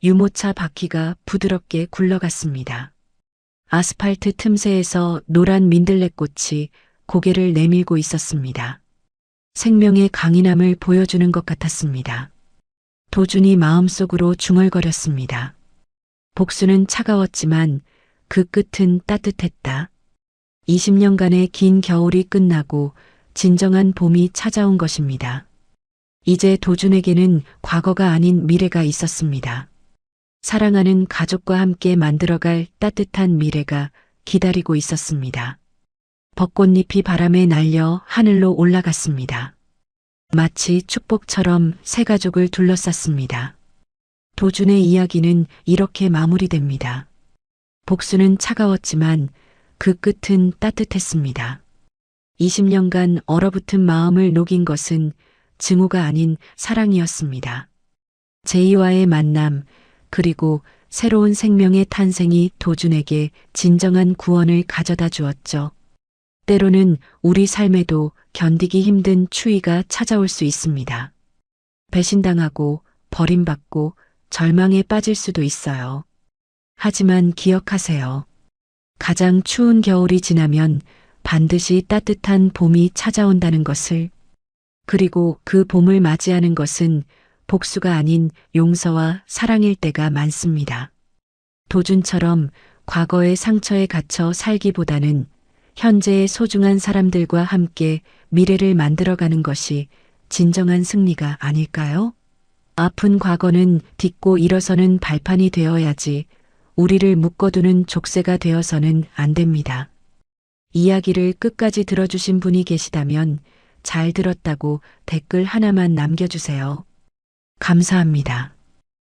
유모차 바퀴가 부드럽게 굴러갔습니다. 아스팔트 틈새에서 노란 민들레꽃이 고개를 내밀고 있었습니다. 생명의 강인함을 보여주는 것 같았습니다. 도준이 마음속으로 중얼거렸습니다. 복수는 차가웠지만 그 끝은 따뜻했다. 20년간의 긴 겨울이 끝나고 진정한 봄이 찾아온 것입니다. 이제 도준에게는 과거가 아닌 미래가 있었습니다. 사랑하는 가족과 함께 만들어갈 따뜻한 미래가 기다리고 있었습니다. 벚꽃잎이 바람에 날려 하늘로 올라갔습니다. 마치 축복처럼 새 가족을 둘러쌌습니다. 도준의 이야기는 이렇게 마무리됩니다. 복수는 차가웠지만 그 끝은 따뜻했습니다. 20년간 얼어붙은 마음을 녹인 것은 증오가 아닌 사랑이었습니다. 제이와의 만남, 그리고 새로운 생명의 탄생이 도준에게 진정한 구원을 가져다 주었죠. 때로는 우리 삶에도 견디기 힘든 추위가 찾아올 수 있습니다. 배신당하고 버림받고 절망에 빠질 수도 있어요. 하지만 기억하세요. 가장 추운 겨울이 지나면 반드시 따뜻한 봄이 찾아온다는 것을, 그리고 그 봄을 맞이하는 것은 복수가 아닌 용서와 사랑일 때가 많습니다. 도준처럼 과거의 상처에 갇혀 살기보다는 현재의 소중한 사람들과 함께 미래를 만들어가는 것이 진정한 승리가 아닐까요? 아픈 과거는 딛고 일어서는 발판이 되어야지 우리를 묶어두는 족쇄가 되어서는 안 됩니다. 이야기를 끝까지 들어주신 분이 계시다면 잘 들었다고 댓글 하나만 남겨주세요. 감사합니다.